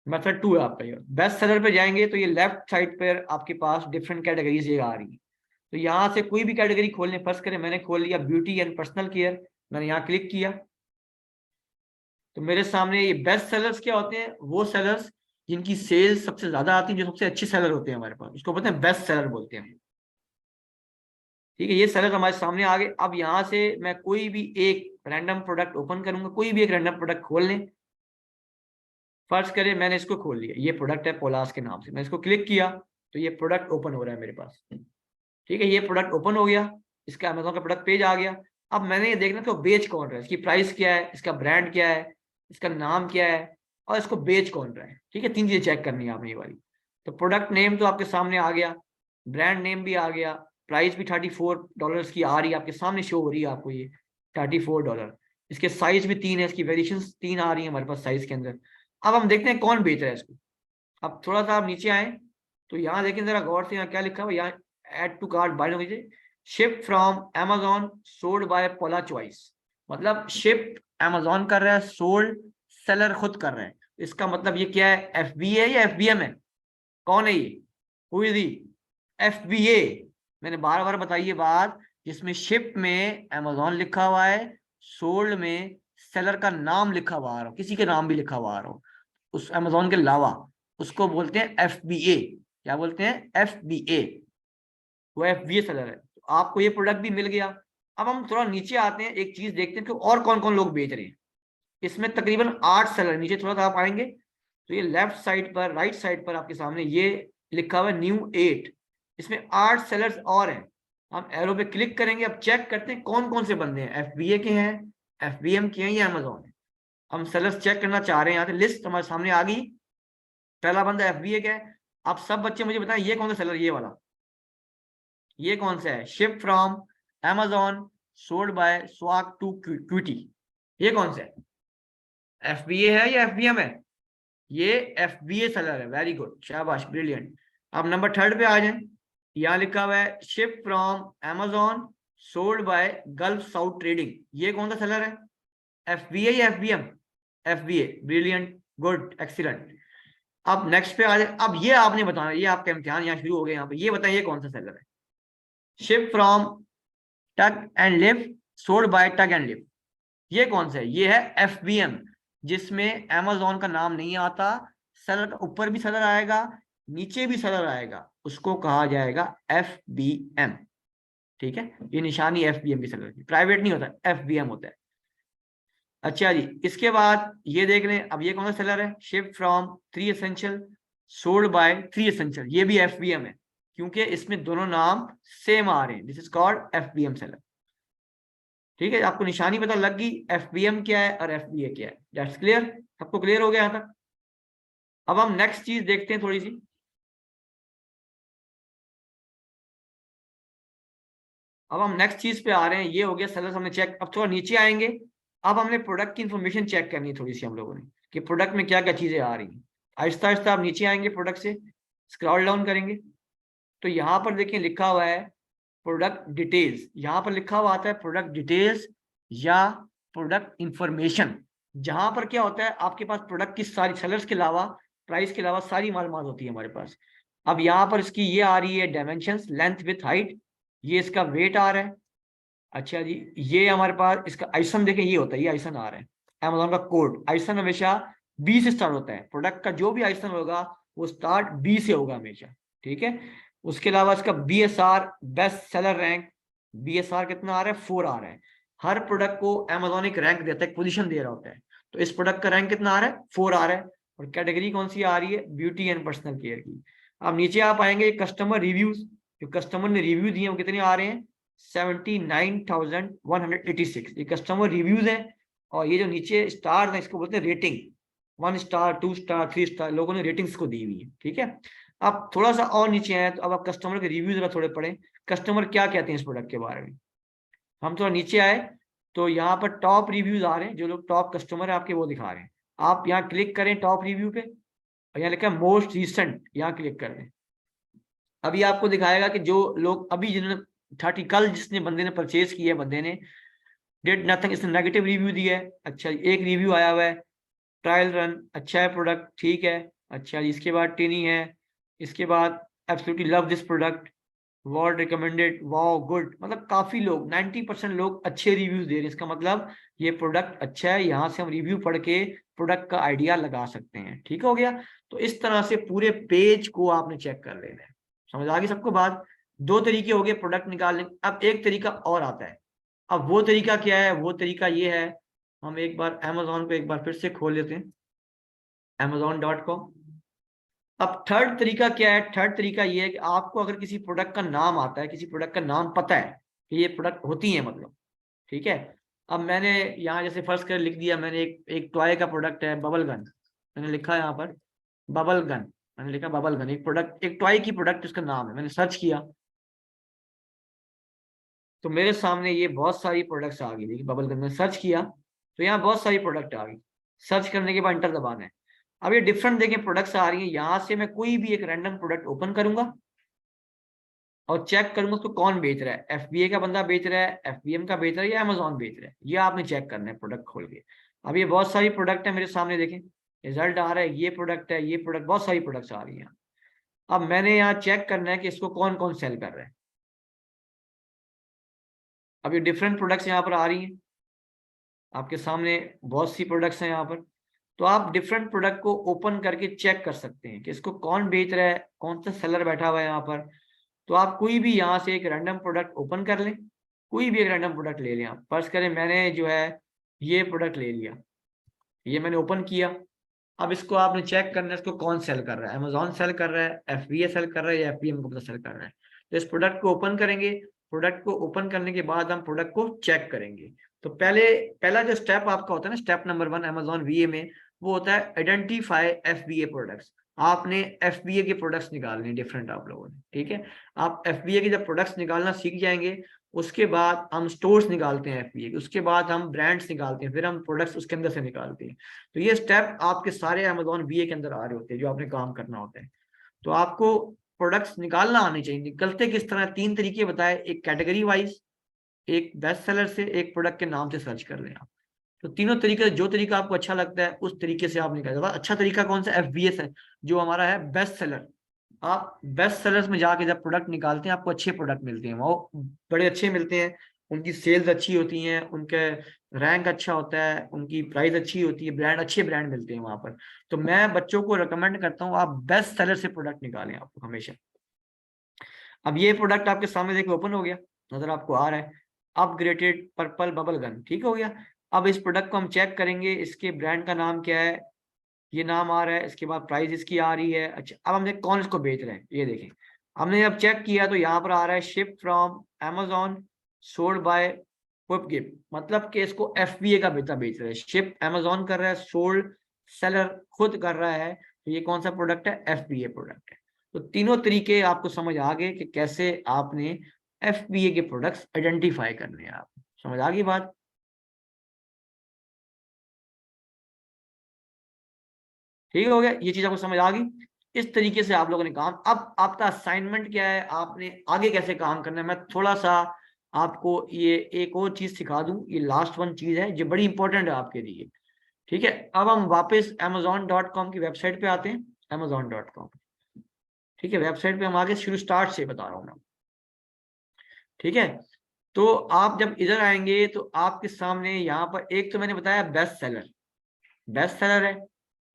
Speaker 2: मेथड 2 है आपका। ये बेस्ट सेलर पे जाएंगे तो ये लेफ्ट साइड पर आपके पास डिफरेंट कैटेगरीज ये आ रही है। तो यहाँ से कोई भी कैटेगरी खोलने, फर्स्ट करें मैंने खोल लिया ब्यूटी एंड पर्सनल केयर, मैंने यहाँ क्लिक किया तो मेरे सामने ये बेस्ट सेलर्स क्या होते हैं, वो सेलर्स जिनकी सेल्स सबसे ज्यादा आती है, जो सबसे अच्छे सेलर होते हैं हमारे पास, उसको बोलते हैं बेस्ट सेलर बोलते हैं, ठीक है। ये सेलर हमारे सामने आ गए। अब यहाँ से मैं कोई भी एक रैंडम प्रोडक्ट ओपन करूंगा, कोई भी एक रैंडम प्रोडक्ट खोल लें। फर्स्ट करें मैंने इसको खोल लिया, ये प्रोडक्ट है पोलास के नाम से, मैं इसको क्लिक किया तो ये प्रोडक्ट ओपन हो रहा है मेरे पास। ठीक है, ये प्रोडक्ट ओपन हो गया, इसका अमेजोन का प्रोडक्ट पेज आ गया। अब मैंने ये देखना कि वो बेच कौन रहा है, इसकी प्राइस क्या है, इसका ब्रांड क्या है, इसका नाम क्या है, और इसको बेच कौन रहा है। ठीक है, 3 चीजें चेक करनी है आपने ये वाली। तो प्रोडक्ट नेम तो आपके सामने आ गया, ब्रांड नेम भी आ गया, प्राइस भी $34 की आ रही है, आपके सामने शो हो रही है आपको ये $34। इसके साइज भी 3 है, इसकी वेरिएशन 3 आ रही है हमारे पास साइज के अंदर। अब हम देखते हैं कौन बेच रहा है इसको। अब थोड़ा सा आप नीचे आए तो यहाँ देखें जरा गौर से, यहाँ क्या लिखा हुआ है, यहाँ एड टू कार्ट बाय कीजिए, ship from Amazon sold bye Pola choice. मतलब शिप Amazon कर रहा है, सोल्ड सेलर खुद कर रहा है। इसका मतलब ये क्या है, FBA है या FBM है, कौन है ये, हु इज ही, FBA। मैंने बार बार बताई ये बात, जिसमें शिप में Amazon लिखा हुआ है, सोल्ड में सेलर का नाम लिखा हुआ आ रहा हो, किसी के नाम भी लिखा हुआ आ रहा हो उस Amazon के अलावा, उसको बोलते हैं FBA। क्या बोलते हैं, FBA। वो FBA सेलर है। तो आपको ये प्रोडक्ट भी मिल गया। अब हम थोड़ा नीचे आते हैं, एक चीज देखते हैं कि और कौन कौन लोग बेच रहे हैं। इसमें तकरीबन 8 सेलर, नीचे थोड़ा सा आप आएंगे तो ये लेफ्ट साइड पर, राइट साइड पर आपके सामने ये लिखा हुआ है न्यू 8। इसमें 8 सेलर्स और हैं। हम एरो पे क्लिक करेंगे, अब चेक करते हैं कौन कौन से बंदे हैं, FBA के हैं, FBM के हैं या Amazon है। हम सेलर्स चेक करना चाह रहे हैं, यहाँ से लिस्ट हमारे सामने आ गई। पहला बंदा FBA का है। आप सब बच्चे मुझे बताएं ये कौन सा सेलर, ये वाला, ये कौन सा है, ship from Amazon sold by स्वाक टू क्विटी, ये कौन सा है, FBA है या FBM है, ये FBA सेलर है। वेरी गुड, शाबाश, ब्रिलियंट। अब नंबर 3 पे आ जाए, यहाँ लिखा हुआ है ship from Amazon sold bye gulf south trading, ये कौन सा सेलर है, FBA या FBM, FBA, brilliant, good, excellent. अब नेक्स्ट पे आ जाए, अब ये आपने बताना, ये आपका इम्तिहान यहाँ शुरू हो गया। यहाँ पे ये बताइए कौन सा सेलर है, ship from tug and live sold by tug and live, ये कौन सा है, ये है FBM, जिसमें Amazon का नाम नहीं आता, सेलर का ऊपर भी सेलर आएगा, नीचे भी सेलर आएगा, उसको कहा जाएगा FBM। ठीक है, ये निशानी FBM की सेलर की, प्राइवेट नहीं होता, FBM होता है। अच्छा जी, इसके बाद ये देख लें, अब ये कौन सा सेलर है, ship from 3 essential sold by 3 essential, ये भी FBM है, क्योंकि इसमें दोनों नाम सेम आ रहे हैं, this is called FBM seller. ठीक है, आपको निशानी पता लग गई, FBM क्या है और FBA क्या है, दैट्स क्लियर, सबको क्लियर हो गया यहाँ तक। अब हम नेक्स्ट चीज देखते हैं थोड़ी सी। अब हम नेक्स्ट चीज पे आ रहे हैं, ये हो गया सेलर्स हमने चेक। अब थोड़ा नीचे आएंगे, अब हमने प्रोडक्ट की इंफॉर्मेशन चेक करनी है थोड़ी सी हम लोगों ने, कि प्रोडक्ट में क्या क्या चीजें आ रही हैं। आहिस्ता आहिस्ता आप नीचे आएंगे, प्रोडक्ट से स्क्रॉल डाउन करेंगे तो यहाँ पर देखिए लिखा हुआ है प्रोडक्ट डिटेल्स, यहाँ पर लिखा हुआ आता है प्रोडक्ट डिटेल्स या प्रोडक्ट इंफॉर्मेशन। जहां पर क्या होता है, आपके पास प्रोडक्ट की सारी, सेलर्स के अलावा, प्राइस के अलावा सारी मालूमात होती है हमारे पास। अब यहाँ पर इसकी ये आ रही है डायमेंशंस, लेंथ विथ हाइट, ये इसका वेट आ रहा है। अच्छा जी, ये हमारे पास इसका आइसन देखें, ये होता है, ये आइसन आ रहा है, Amazon का कोड। आइसन हमेशा B से स्टार्ट होता है, प्रोडक्ट का जो भी आइसन होगा वो स्टार्ट B से होगा हमेशा। ठीक है, उसके अलावा इसका BSR, best seller rank, BSR कितना आ रहा है, 4 आ रहा है। हर प्रोडक्ट को Amazon एक रैंक देता है, एक पोजीशन दे रहा होता है, तो इस प्रोडक्ट का रैंक कितना आ रहा है, 4 आ रहा है। और कैटेगरी कौन सी आ रही है, ब्यूटी एंड पर्सनल केयर की। अब नीचे आप आएंगे, कस्टमर रिव्यूज, जो कस्टमर ने रिव्यू दिए वो कितने आ रहे हैं, 79,186, ये कस्टमर रिव्यूज है। और ये जो नीचे स्टार है इसको बोलते हैं रेटिंग, 1 स्टार 2 स्टार 3 स्टार, लोगों ने रेटिंग्स को दी हुई है। ठीक है, अब थोड़ा सा और नीचे आए तो अब आप कस्टमर के रिव्यूज जरा थोड़े पढ़े, कस्टमर क्या कहते हैं इस प्रोडक्ट के बारे में। हम थोड़ा नीचे आए तो यहाँ पर टॉप रिव्यूज आ रहे हैं, जो लोग टॉप कस्टमर है आपके वो दिखा रहे हैं। आप यहाँ क्लिक करें टॉप रिव्यू पे, और यहाँ लिखा है मोस्ट रिसेंट, यहाँ क्लिक कर दें। अभी आपको दिखाएगा कि जो लोग अभी जिन्होंने 30, कल जिसने बंदे ने परचेज किया है, बंदे ने डिड नथिंग, इसने नेगेटिव रिव्यू दिया है। अच्छा, एक रिव्यू आया हुआ है, ट्रायल रन, अच्छा है प्रोडक्ट, ठीक है। अच्छा, इसके बाद टिनी है, इसके बाद absolutely love this product, world recommended, wow good, मतलब काफी लोग, 90% लोग अच्छे रिव्यूज दे रहे हैं। इसका मतलब ये प्रोडक्ट अच्छा है, यहाँ से हम रिव्यू पढ़ के प्रोडक्ट का आइडिया लगा सकते हैं। ठीक हो गया, तो इस तरह से पूरे पेज को आपने चेक कर लेना है। समझ आ गई सबको बात। 2 तरीके हो गए प्रोडक्ट निकालने। अब एक तरीका और आता है, अब वो तरीका क्या है, वो तरीका ये है, हम एक बार Amazon को एक बार फिर से खोल लेते हैं, Amazon.com। अब थर्ड तरीका क्या है? थर्ड तरीका ये है कि आपको अगर किसी प्रोडक्ट का नाम आता है, किसी प्रोडक्ट का नाम पता है कि ये प्रोडक्ट होती है मतलब, ठीक है। अब मैंने यहाँ जैसे फर्स्ट कर लिख दिया मैंने, एक टॉय का प्रोडक्ट है बबल गन, मैंने लिखा यहाँ पर बबल गन, मैंने लिखा बबल गन, एक प्रोडक्ट, एक टॉय की प्रोडक्ट उसका नाम है। मैंने सर्च किया तो मेरे सामने ये बहुत सारी प्रोडक्ट्स आ गई। देखिए बबल गन में सर्च किया तो यहाँ बहुत सारी प्रोडक्ट आ गई। सर्च करने के बाद एंटर दबाना है। अब ये डिफरेंट देखें प्रोडक्ट्स आ रही हैं। यहाँ से मैं कोई भी एक रैंडम प्रोडक्ट ओपन करूंगा और चेक करूंगा उसको कौन बेच रहा है, एफबीए का बंदा बेच रहा है, एफबीएम का बेच रहा है या अमेजोन बेच रहा है, ये आपने चेक करना है प्रोडक्ट खोल के। अब ये बहुत सारी प्रोडक्ट है मेरे सामने, देखें रिजल्ट आ रहा है, ये प्रोडक्ट है, ये प्रोडक्ट, बहुत सारी प्रोडक्ट्स आ रही हैं। अब मैंने यहाँ चेक करना है कि इसको कौन कौन सेल कर रहा है। अब ये डिफरेंट प्रोडक्ट्स यहाँ पर आ रही हैं आपके सामने, बहुत सी प्रोडक्ट्स हैं यहाँ पर। तो आप डिफरेंट प्रोडक्ट को ओपन करके चेक कर सकते हैं कि इसको कौन बेच रहा है, कौन सा सेलर बैठा हुआ है यहाँ पर। तो आप कोई भी यहाँ से एक रैंडम प्रोडक्ट ओपन कर लें, कोई भी एक रैंडम प्रोडक्ट ले लें। आप फर्ज करें मैंने जो है ये प्रोडक्ट ले लिया, ये मैंने ओपन किया। अब इसको आपने चेक करना है इसको कौन सेल कर रहा है, अमेजोन सेल कर रहा है, एफबीए सेल कर रहा है या एफबीएम को पता सेल कर रहा है। तो इस प्रोडक्ट को ओपन करेंगे। प्रोडक्ट को ओपन करने के बाद हम प्रोडक्ट को चेक करेंगे। तो पहला जो स्टेप आपका होता है ना, स्टेप नंबर 1 अमेजोन वीए में, वो होता है आइडेंटिफाई एफबीए प्रोडक्ट्स। आपने एफबीए के प्रोडक्ट्स निकालने डिफरेंट आप लोगों ने, ठीक है। आप एफबीए के जब प्रोडक्ट्स निकालना सीख जाएंगे, उसके बाद हम स्टोर्स निकालते हैं एफबीए के, उसके बाद हम ब्रांड्स निकालते हैं, फिर हम प्रोडक्ट्स उसके अंदर से निकालते हैं। तो ये स्टेप आपके सारे अमेजोन वीए के अंदर आ रहे होते हैं जो आपने काम करना होता है। तो आपको प्रोडक्ट्स निकालना आने चाहिए। निकलते किस तरह, 3 तरीके बताए, एक कैटेगरी वाइज, एक बेस्ट सेलर से, एक प्रोडक्ट के नाम से सर्च कर लें आप। तो तीनों तरीके, जो तरीका आपको अच्छा लगता है उस तरीके से आप निकाल। अच्छा तरीका कौन सा? एफबीएस है जो हमारा है बेस्ट सेलर। आप बेस्ट सेलर्स में जाके जब प्रोडक्ट निकालते हैं आपको अच्छे प्रोडक्ट मिलते हैं, वो बड़े अच्छे मिलते हैं, उनकी सेल्स अच्छी होती हैं, उनके रैंक अच्छा होता है, उनकी प्राइस अच्छी होती है, ब्रांड अच्छे ब्रांड मिलते हैं वहां पर। तो मैं बच्चों को रिकमेंड करता हूँ आप बेस्ट सेलर से प्रोडक्ट निकालें आपको हमेशा। अब ये प्रोडक्ट आपके सामने देखिए ओपन हो गया, नजर आपको आ रहा है, अपग्रेडेड पर्पल बबल गन, ठीक हो गया। अब इस प्रोडक्ट को हम चेक करेंगे, इसके ब्रांड का नाम क्या है, ये नाम आ रहा है, इसके बाद प्राइस इसकी आ रही है। अच्छा अब हम देखें कौन इसको बेच रहे हैं, ये देखें हमने जब चेक किया तो यहाँ पर आ रहा है ship from Amazon sold by gift, मतलब कि इसको एफबीए का बेचा बेच रहा है, शिप अमेजोन कर रहा है, सोल्ड सेलर खुद कर रहा है। तो ये कौन सा प्रोडक्ट है? एफबीए प्रोडक्ट है। तो तीनों तरीके आपको समझ आ गए कि कैसे आपने एफबीए के प्रोडक्ट्स आइडेंटिफाई करने हैं। आप समझ आ गई बात? ठीक हो गया, ये चीज आपको समझ आ गई। इस तरीके से आप लोगों ने काम, अब आपका असाइनमेंट क्या है, आपने आगे कैसे काम करना है, मैं थोड़ा सा आपको ये एक और चीज सिखा दूं। ये लास्ट वन चीज है जो बड़ी इंपॉर्टेंट है आपके लिए, ठीक है। अब हम वापस amazon.com की वेबसाइट पे आते हैं, amazon.com, ठीक है। वेबसाइट पे हम आगे शुरू स्टार्ट से बता रहा हूँ मैं, ठीक है। तो आप जब इधर आएंगे तो आपके सामने यहाँ पर एक तो मैंने बताया बेस्ट सेलर, बेस्ट सेलर है,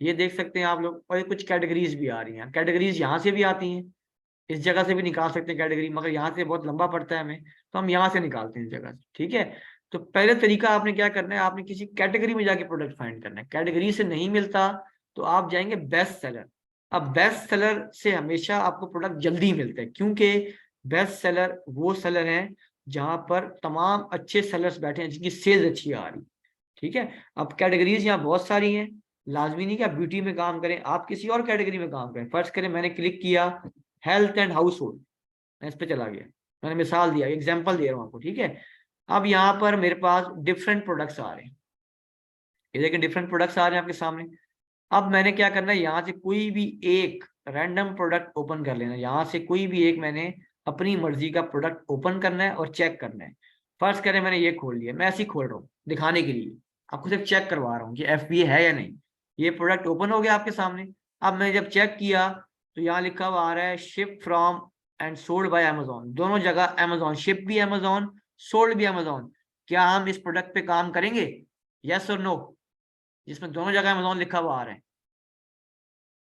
Speaker 2: ये देख सकते हैं आप लोग। और ये कुछ कैटेगरीज भी आ रही हैं, कैटेगरीज यहाँ से भी आती हैं, इस जगह से भी निकाल सकते हैं कैटेगरी, मगर यहाँ से बहुत लंबा पड़ता है हमें, तो हम यहाँ से निकालते हैं इस जगह से, ठीक है। तो पहले तरीका आपने क्या करना है, आपने किसी कैटेगरी में जाके प्रोडक्ट फाइंड करना है। कैटेगरी से नहीं मिलता तो आप जाएंगे बेस्ट सेलर। अब बेस्ट सेलर से हमेशा आपको प्रोडक्ट जल्दी मिलते हैं, क्योंकि बेस्ट सेलर वो सेलर हैं जहां पर तमाम अच्छे सेलर्स बैठे हैं जिनकी सेल्स अच्छी आ रही, ठीक है। अब कैटेगरीज यहाँ बहुत सारी हैं, लाजमी नहीं कि आप ब्यूटी में काम करें, आप किसी और कैटेगरी में काम करें। फर्स्ट करें मैंने क्लिक किया हेल्थ एंड हाउस होल्ड, मैं इस पे चला गया, मैंने मिसाल दिया, एग्जांपल दे रहा हूँ आपको, ठीक है। अब यहाँ पर मेरे पास डिफरेंट प्रोडक्ट्स आ रहे हैं, ये देखिए डिफरेंट प्रोडक्ट्स आ रहे हैं आपके सामने। अब मैंने क्या करना है, यहाँ से कोई भी एक रैंडम प्रोडक्ट ओपन कर लेना, यहाँ से कोई भी एक मैंने अपनी मर्जी का प्रोडक्ट ओपन करना है और चेक करना है। फर्स्ट करें मैंने ये खोल लिया, मैं ऐसे ही खोल रहा हूँ दिखाने के लिए, आपको सिर्फ चेक करवा रहा हूँ कि एफबीए है या नहीं। ये प्रोडक्ट ओपन हो गया आपके सामने। अब मैंने जब चेक किया तो यहाँ लिखा हुआ आ रहा है ship from and sold by Amazon, दोनों जगह अमेजोन, शिप भी अमेजोन, सोल्ड भी अमेजोन। क्या हम इस प्रोडक्ट पे काम करेंगे? यस और नो? जिसमें दोनों जगह अमेजोन लिखा हुआ आ रहा है,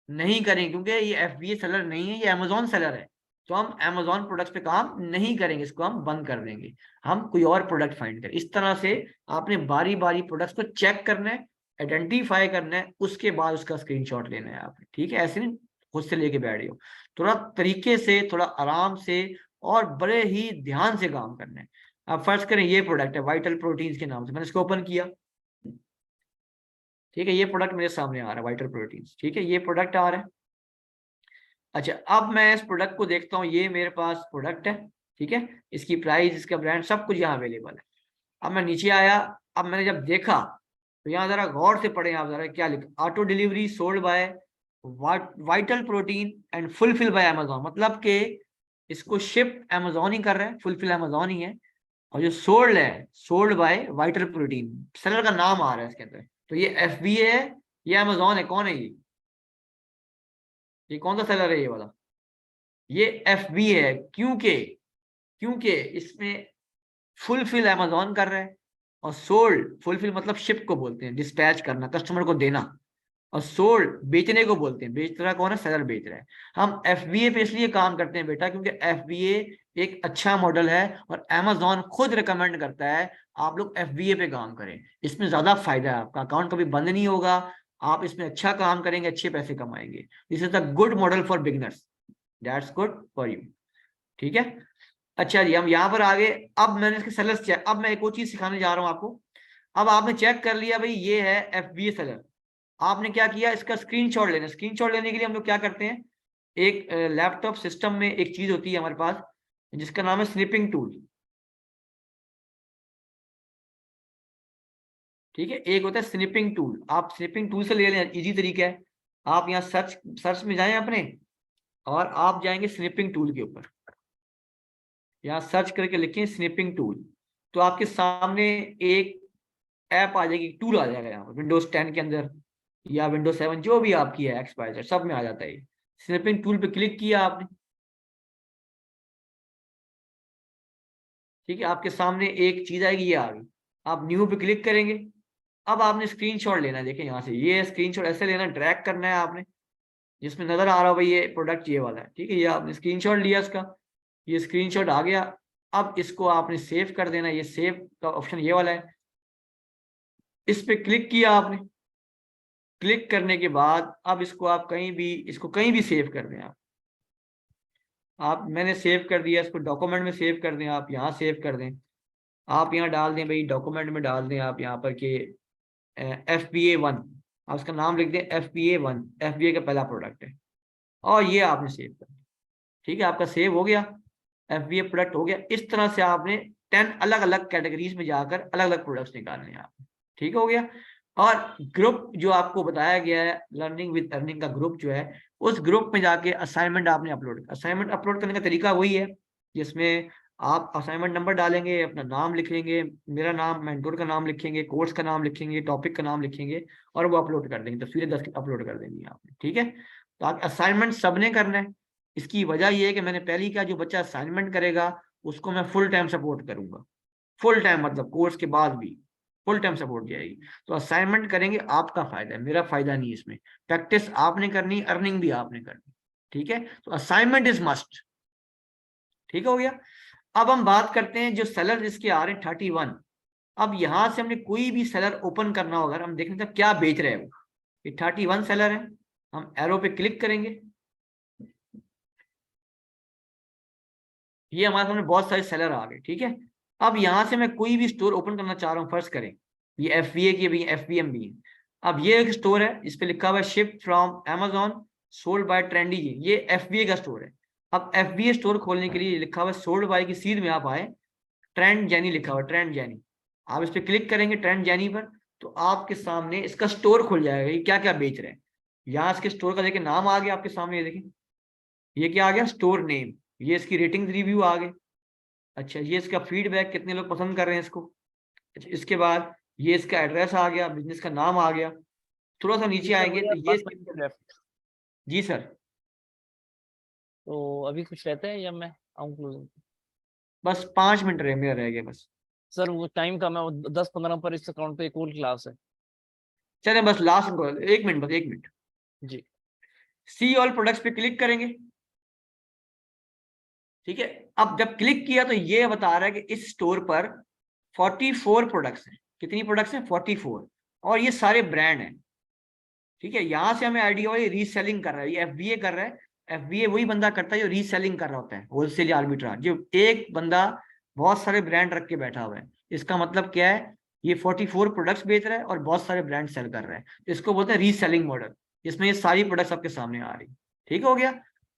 Speaker 2: नहीं करेंगे क्योंकि ये एफबीए सेलर नहीं है, ये अमेजोन सेलर है। तो हम अमेजोन प्रोडक्ट्स पे काम नहीं करेंगे, इसको हम बंद कर देंगे, हम कोई और प्रोडक्ट फाइंड करें। इस तरह से आपने बारी बारी प्रोडक्ट्स को चेक करना है, आइडेंटिफाई करना है, उसके बाद उसका स्क्रीनशॉट लेना है आपने, ठीक है। ऐसे नहीं खुद से लेके बैठ जाओ, थोड़ा तरीके से, थोड़ा आराम से और बड़े ही ध्यान से काम करना है। अब फर्ज करें ये प्रोडक्ट है वाइटल प्रोटीन्स के नाम से, मैंने इसको ओपन किया, ठीक है, ये प्रोडक्ट मेरे सामने आ रहा है वाइटल प्रोटीन्स, ठीक है, ये प्रोडक्ट आ रहा है। अच्छा, अब मैं इस प्रोडक्ट को देखता हूँ, ये मेरे पास प्रोडक्ट है, ठीक है, इसकी प्राइस, इसका ब्रांड, सब कुछ यहाँ अवेलेबल है। अब मैं नीचे आया, अब मैंने जब देखा तो यहाँ जरा गौर से पढ़े आप जरा क्या लिखा, auto delivery sold by vital protein and fulfil bye Amazon, मतलब कि इसको शिप अमेजोन ही कर रहा है, फुलफिल अमेजोन ही है, और जो सोल्ड है sold bye vital protein, seller का नाम आ रहा है इसके अंदर। तो ये FBA है, ये अमेजोन है, कौन है ये कौन सा सेलर है ये वाला? ये FBA है, क्योंकि इसमें फुलफिल अमेजोन कर रहा है, और सोल्ड, फुलफिल मतलब शिप को बोलते हैं, डिस्पैच करना, कस्टमर को देना, और सोल्ड बेचने को बोलते हैं, बेच रहा कौन है? सेलर बेच रहा है। हम FBA पे इसलिए काम करते हैं बेटा क्योंकि FBA एक अच्छा मॉडल है और अमेजोन खुद रिकमेंड करता है आप लोग FBA पे काम करें, इसमें ज्यादा फायदा है, आपका अकाउंट कभी बंद नहीं होगा, आप इसमें अच्छा काम करेंगे, अच्छे पैसे कमाएंगे। This is the good model for beginners, that's good for you, ठीक है। अच्छा जी, हम यहाँ पर आगे, अब मैंने इसके सेलर्स चेक, अब मैं एक और चीज सिखाने जा रहा हूँ आपको। अब आपने चेक कर लिया भाई ये है FBA सेलर, आपने क्या किया, इसका स्क्रीनशॉट लेना। स्क्रीनशॉट लेने के लिए हम लोग क्या करते हैं, एक लैपटॉप सिस्टम में एक चीज होती है हमारे पास जिसका नाम है स्निपिंग टूल, ठीक है, एक होता है स्निपिंग टूल, आप स्निपिंग टूल से ले लें, इजी तरीका है। आप यहाँ सर्च सर्च में जाएं अपने, और आप जाएंगे स्निपिंग टूल के ऊपर, यहाँ सर्च करके लिखें स्निपिंग टूल, तो आपके सामने एक ऐप आ जाएगी, टूल आ जाएगा यहाँ पर, विंडोज 10 के अंदर या विंडोज 7 जो भी आपकी है XYZ सब में आ जाता है। स्निपिंग टूल पे क्लिक किया आपने, ठीक है, आपके सामने एक चीज आएगी, ये आ गई, आप न्यू पे क्लिक करेंगे। अब आपने स्क्रीनशॉट लेना है, देखें यहाँ से ये स्क्रीनशॉट ऐसे लेना, ड्रैग करना है आपने, जिसमें नजर आ रहा हो भाई ये प्रोडक्ट ये वाला है, ठीक है, ये आपने स्क्रीनशॉट लिया इसका, ये स्क्रीनशॉट आ गया। अब इसको आपने सेव कर देना, ये सेव का ऑप्शन ये वाला है, इस पे क्लिक किया आपने, क्लिक करने के बाद अब इसको आप कहीं भी, इसको कहीं भी सेव कर दें आप मैंने सेव कर दिया, इसको डॉक्यूमेंट में सेव कर दें, आप यहाँ सेव कर दें, आप यहाँ डाल दें भाई डॉक्यूमेंट में डाल दें आप यहाँ पर कि FBA1, आप उसका नाम लिख दें FBA1, FBA का पहला प्रोडक्ट है, और ये आपने सेव कर दिया, ठीक है, आपका सेव हो गया, FBA प्रोडक्ट हो गया। इस तरह से आपने 10 अलग अलग कैटेगरीज में जाकर अलग अलग प्रोडक्ट्स निकालने हैं आपने, ठीक हो गया। और ग्रुप जो आपको बताया गया है लर्निंग विद अर्निंग का ग्रुप जो है, उस ग्रुप में जाके असाइनमेंट आपने असाइनमेंट अपलोड करने का तरीका वही है, जिसमें आप असाइनमेंट नंबर डालेंगे, अपना नाम लिखेंगे, मेरा नाम, मेंटोर का नाम लिखेंगे, कोर्स का नाम लिखेंगे, टॉपिक का नाम लिखेंगे, और वो अपलोड कर देंगे, तस्वीरें 10 अपलोड कर देंगी आपने, ठीक है। तो आप असाइनमेंट सबने करना है, इसकी वजह यह है कि मैंने पहले ही कहा जो बच्चा असाइनमेंट करेगा उसको मैं फुल टाइम सपोर्ट करूंगा, फुल टाइम मतलब कोर्स के बाद भी फुल टाइम सपोर्ट जाएगी। तो असाइनमेंट करेंगे, आपका फायदा है, मेरा फायदा नहीं, इसमें प्रैक्टिस आपने करनी, अर्निंग भी आपने करनी, ठीक है। तो असाइनमेंट इज मस्ट, ठीक हो गया। अब हम बात करते हैं जो सेलर जिसके आ रहे हैं 31, अब यहां से हमने कोई भी सेलर ओपन करना होगा, हम देखने तक क्या बेच रहे हैं वो, ये 31 सेलर है, हम एरो पे क्लिक करेंगे, ये हमारे सामने बहुत सारे सेलर आ गए, ठीक है। अब यहां से मैं कोई भी स्टोर ओपन करना चाह रहा हूँ, फर्स्ट करें ये FBA की भी, FBM भी है। अब ये एक स्टोर है, इस पे लिखा हुआ है ship from Amazon sold by trendy, ये FBA का स्टोर है। अब FBA स्टोर खोलने के लिए लिखा हुआ है सोल्ड बाय की सीध में आप आए, ट्रेंड जैनी लिखा हुआ है, ट्रेंड जैनी, आप इस पे क्लिक करेंगे ट्रेंड जैनी पर, तो आपके सामने इसका स्टोर खुल जाएगा, ये क्या क्या बेच रहे हैं। यहाँ इसके स्टोर का देखिए नाम आ गया आपके सामने, ये देखिए ये क्या आ गया, स्टोर नेम, ये इसकी रेटिंग रिव्यू आ गए, अच्छा ये इसका फीडबैक, कितने लोग पसंद कर रहे हैं इसको, अच्छा इसके बाद ये इसका एड्रेस आ गया, बिजनेस का नाम आ गया। थोड़ा सा नीचे आएंगे तो ये जी सर,
Speaker 1: तो अभी कुछ रहता है या मैं आऊँ क्लोजिंग?
Speaker 2: बस 5 मिनट रहे मेरा रह गया बस।
Speaker 1: सर वो टाइम कम है, वो 10-15 पर इस अकाउंट पे एक और क्लास है।
Speaker 2: चले बस लास्ट 1 मिनट, बस 1 मिनट।
Speaker 1: जी,
Speaker 2: सी ऑल प्रोडक्ट्स पे क्लिक करेंगे, ठीक है। अब जब क्लिक किया तो ये बता रहा है कि इस स्टोर पर 44 प्रोडक्ट्स हैं, कितनी प्रोडक्ट्स हैं, 44, और ये सारे ब्रांड हैं, ठीक है, यहाँ से हमें आइडिया हो ये रीसेलिंग कर रहा है, ये एफबीए कर रहा है। एफबीए वही बंदा करता है जो रीसेलिंग कर रहा होता है, होलसेल या आर्बिट्राज। जो एक बंदा बहुत सारे ब्रांड रख के बैठा हुआ है, इसका मतलब क्या है, ये 44 प्रोडक्ट्स बेच रहा है और बहुत सारे ब्रांड सेल कर रहा है, तो इसको बोलते हैं रीसेलिंग मॉडल, जिसमें ये सारी प्रोडक्ट्स आपके सामने आ रही। ठीक हो गया,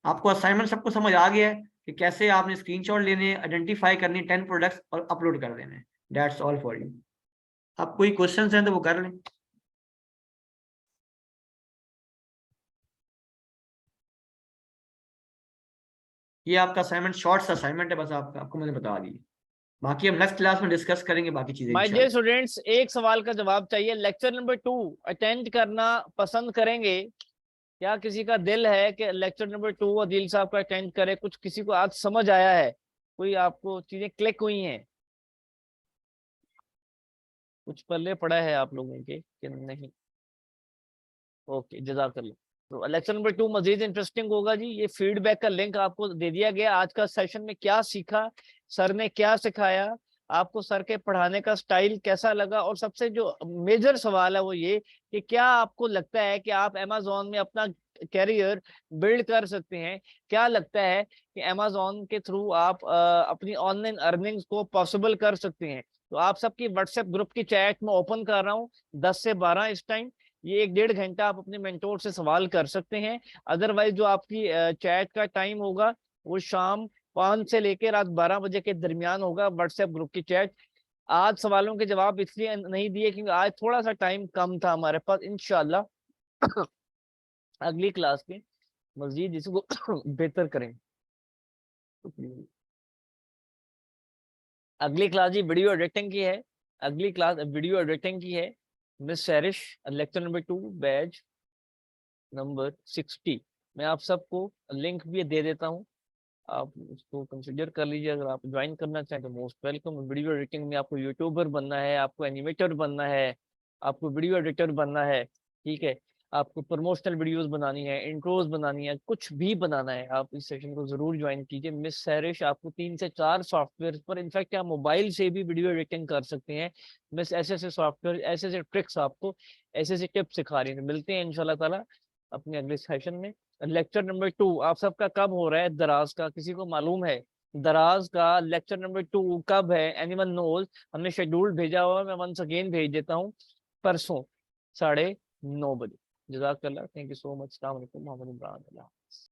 Speaker 2: आपको असाइनमेंट सबको समझ आ गया है कि कैसे आपने स्क्रीनशॉट लेने, आइडेंटिफाई करनी 10 प्रोडक्ट्स और अपलोड कर देने। That's all for you. अब कोई क्वेश्चंस हैं तो वो कर लें। ये आपका असाइनमेंट, शॉर्ट्स असाइनमेंट है बस, आपका, आपको मैंने बता दी। बाकी हम नेक्स्ट क्लास में डिस्कस करेंगे बाकी चीजें
Speaker 1: माय डियर
Speaker 2: इंशाल्लाह।
Speaker 1: स्टूडेंट्स, एक सवाल का जवाब चाहिए। लेक्चर नंबर 2 अटेंड करना पसंद करेंगे? क्या किसी का दिल है कि लेक्चर नंबर 2 अदील साहब का अटेंड करे? कुछ किसी को आज समझ आया है, कोई आपको चीजें क्लिक हुई हैं, कुछ पल्ले पड़ा है आप लोगों के कि नहीं? ओके, जज़ाकल्लाह। तो लेक्चर नंबर 2 मजीद इंटरेस्टिंग होगा जी। ये फीडबैक का लिंक आपको दे दिया गया। आज का सेशन में क्या सीखा, सर ने क्या सिखाया, आपको सर के पढ़ाने का स्टाइल कैसा लगा, और सबसे जो मेजर सवाल है वो ये कि क्या आपको लगता है कि आप अमेज़न में अपना कैरियर बिल्ड कर सकते हैं? क्या लगता है कि अमेज़न के थ्रू आप अपनी ऑनलाइन अर्निंग्स को पॉसिबल कर सकते हैं? तो आप सबकी व्हाट्सएप ग्रुप की चैट में ओपन कर रहा हूँ 10 से 12 इस टाइम। ये 1-1.5 घंटा आप अपने मेंटोर से सवाल कर सकते हैं। अदरवाइज जो आपकी चैट का टाइम होगा वो शाम 5 से लेकर रात 12 बजे के दरमियान होगा, व्हाट्सएप ग्रुप की चैट। आज सवालों के जवाब इसलिए नहीं दिए क्योंकि आज थोड़ा सा टाइम कम था हमारे पास। इंशाल्लाह अगली क्लास में मजीद इसको बेहतर करेंगे। अगली क्लास जी वीडियो एडिटिंग की है। अगली क्लास वीडियो एडिटिंग की है। Miss सैरिश, lecture number 2 batch number 60। मैं आप सबको लिंक भी दे देता हूँ, आप उसको कंसिडर कर लीजिए। अगर आप ज्वाइन करना चाहें तो मोस्ट वेलकम। वीडियो एडिटिंग में आपको यूट्यूबर बनना है, आपको एनिमेटर बनना है, आपको वीडियो एडिटर बनना है, ठीक है, आपको प्रमोशनल वीडियोस बनानी है, इंट्रोज बनानी है, कुछ भी बनाना है, आप इस सेशन को जरूर ज्वाइन कीजिए। मिस सैरिश आपको 3 से 4 सॉफ्टवेयर पर, इनफैक्ट आप मोबाइल से भी वीडियो एडिटिंग कर सकते हैं। मिस ऐसे ऐसे सॉफ्टवेयर, ऐसे ऐसे ट्रिक्स आपको, ऐसे ऐसे टिप्स सिखा रही है। मिलते हैं इंशाल्लाह ताला अपने अगले सेशन में। लेक्चर नंबर 2 आप सबका कब हो रहा है? दराज का किसी को मालूम है? दराज का लेक्चर नंबर 2 कब है? Anyone knows? हमने शेड्यूल भेजा हुआ है, मैं वंस अगेन भेज देता हूँ। परसों 9:30 बजे। जज़ाकल्लाह, थैंक यू सो मच। अस्सलाम वालेकुम, मोहम्मद इमरान।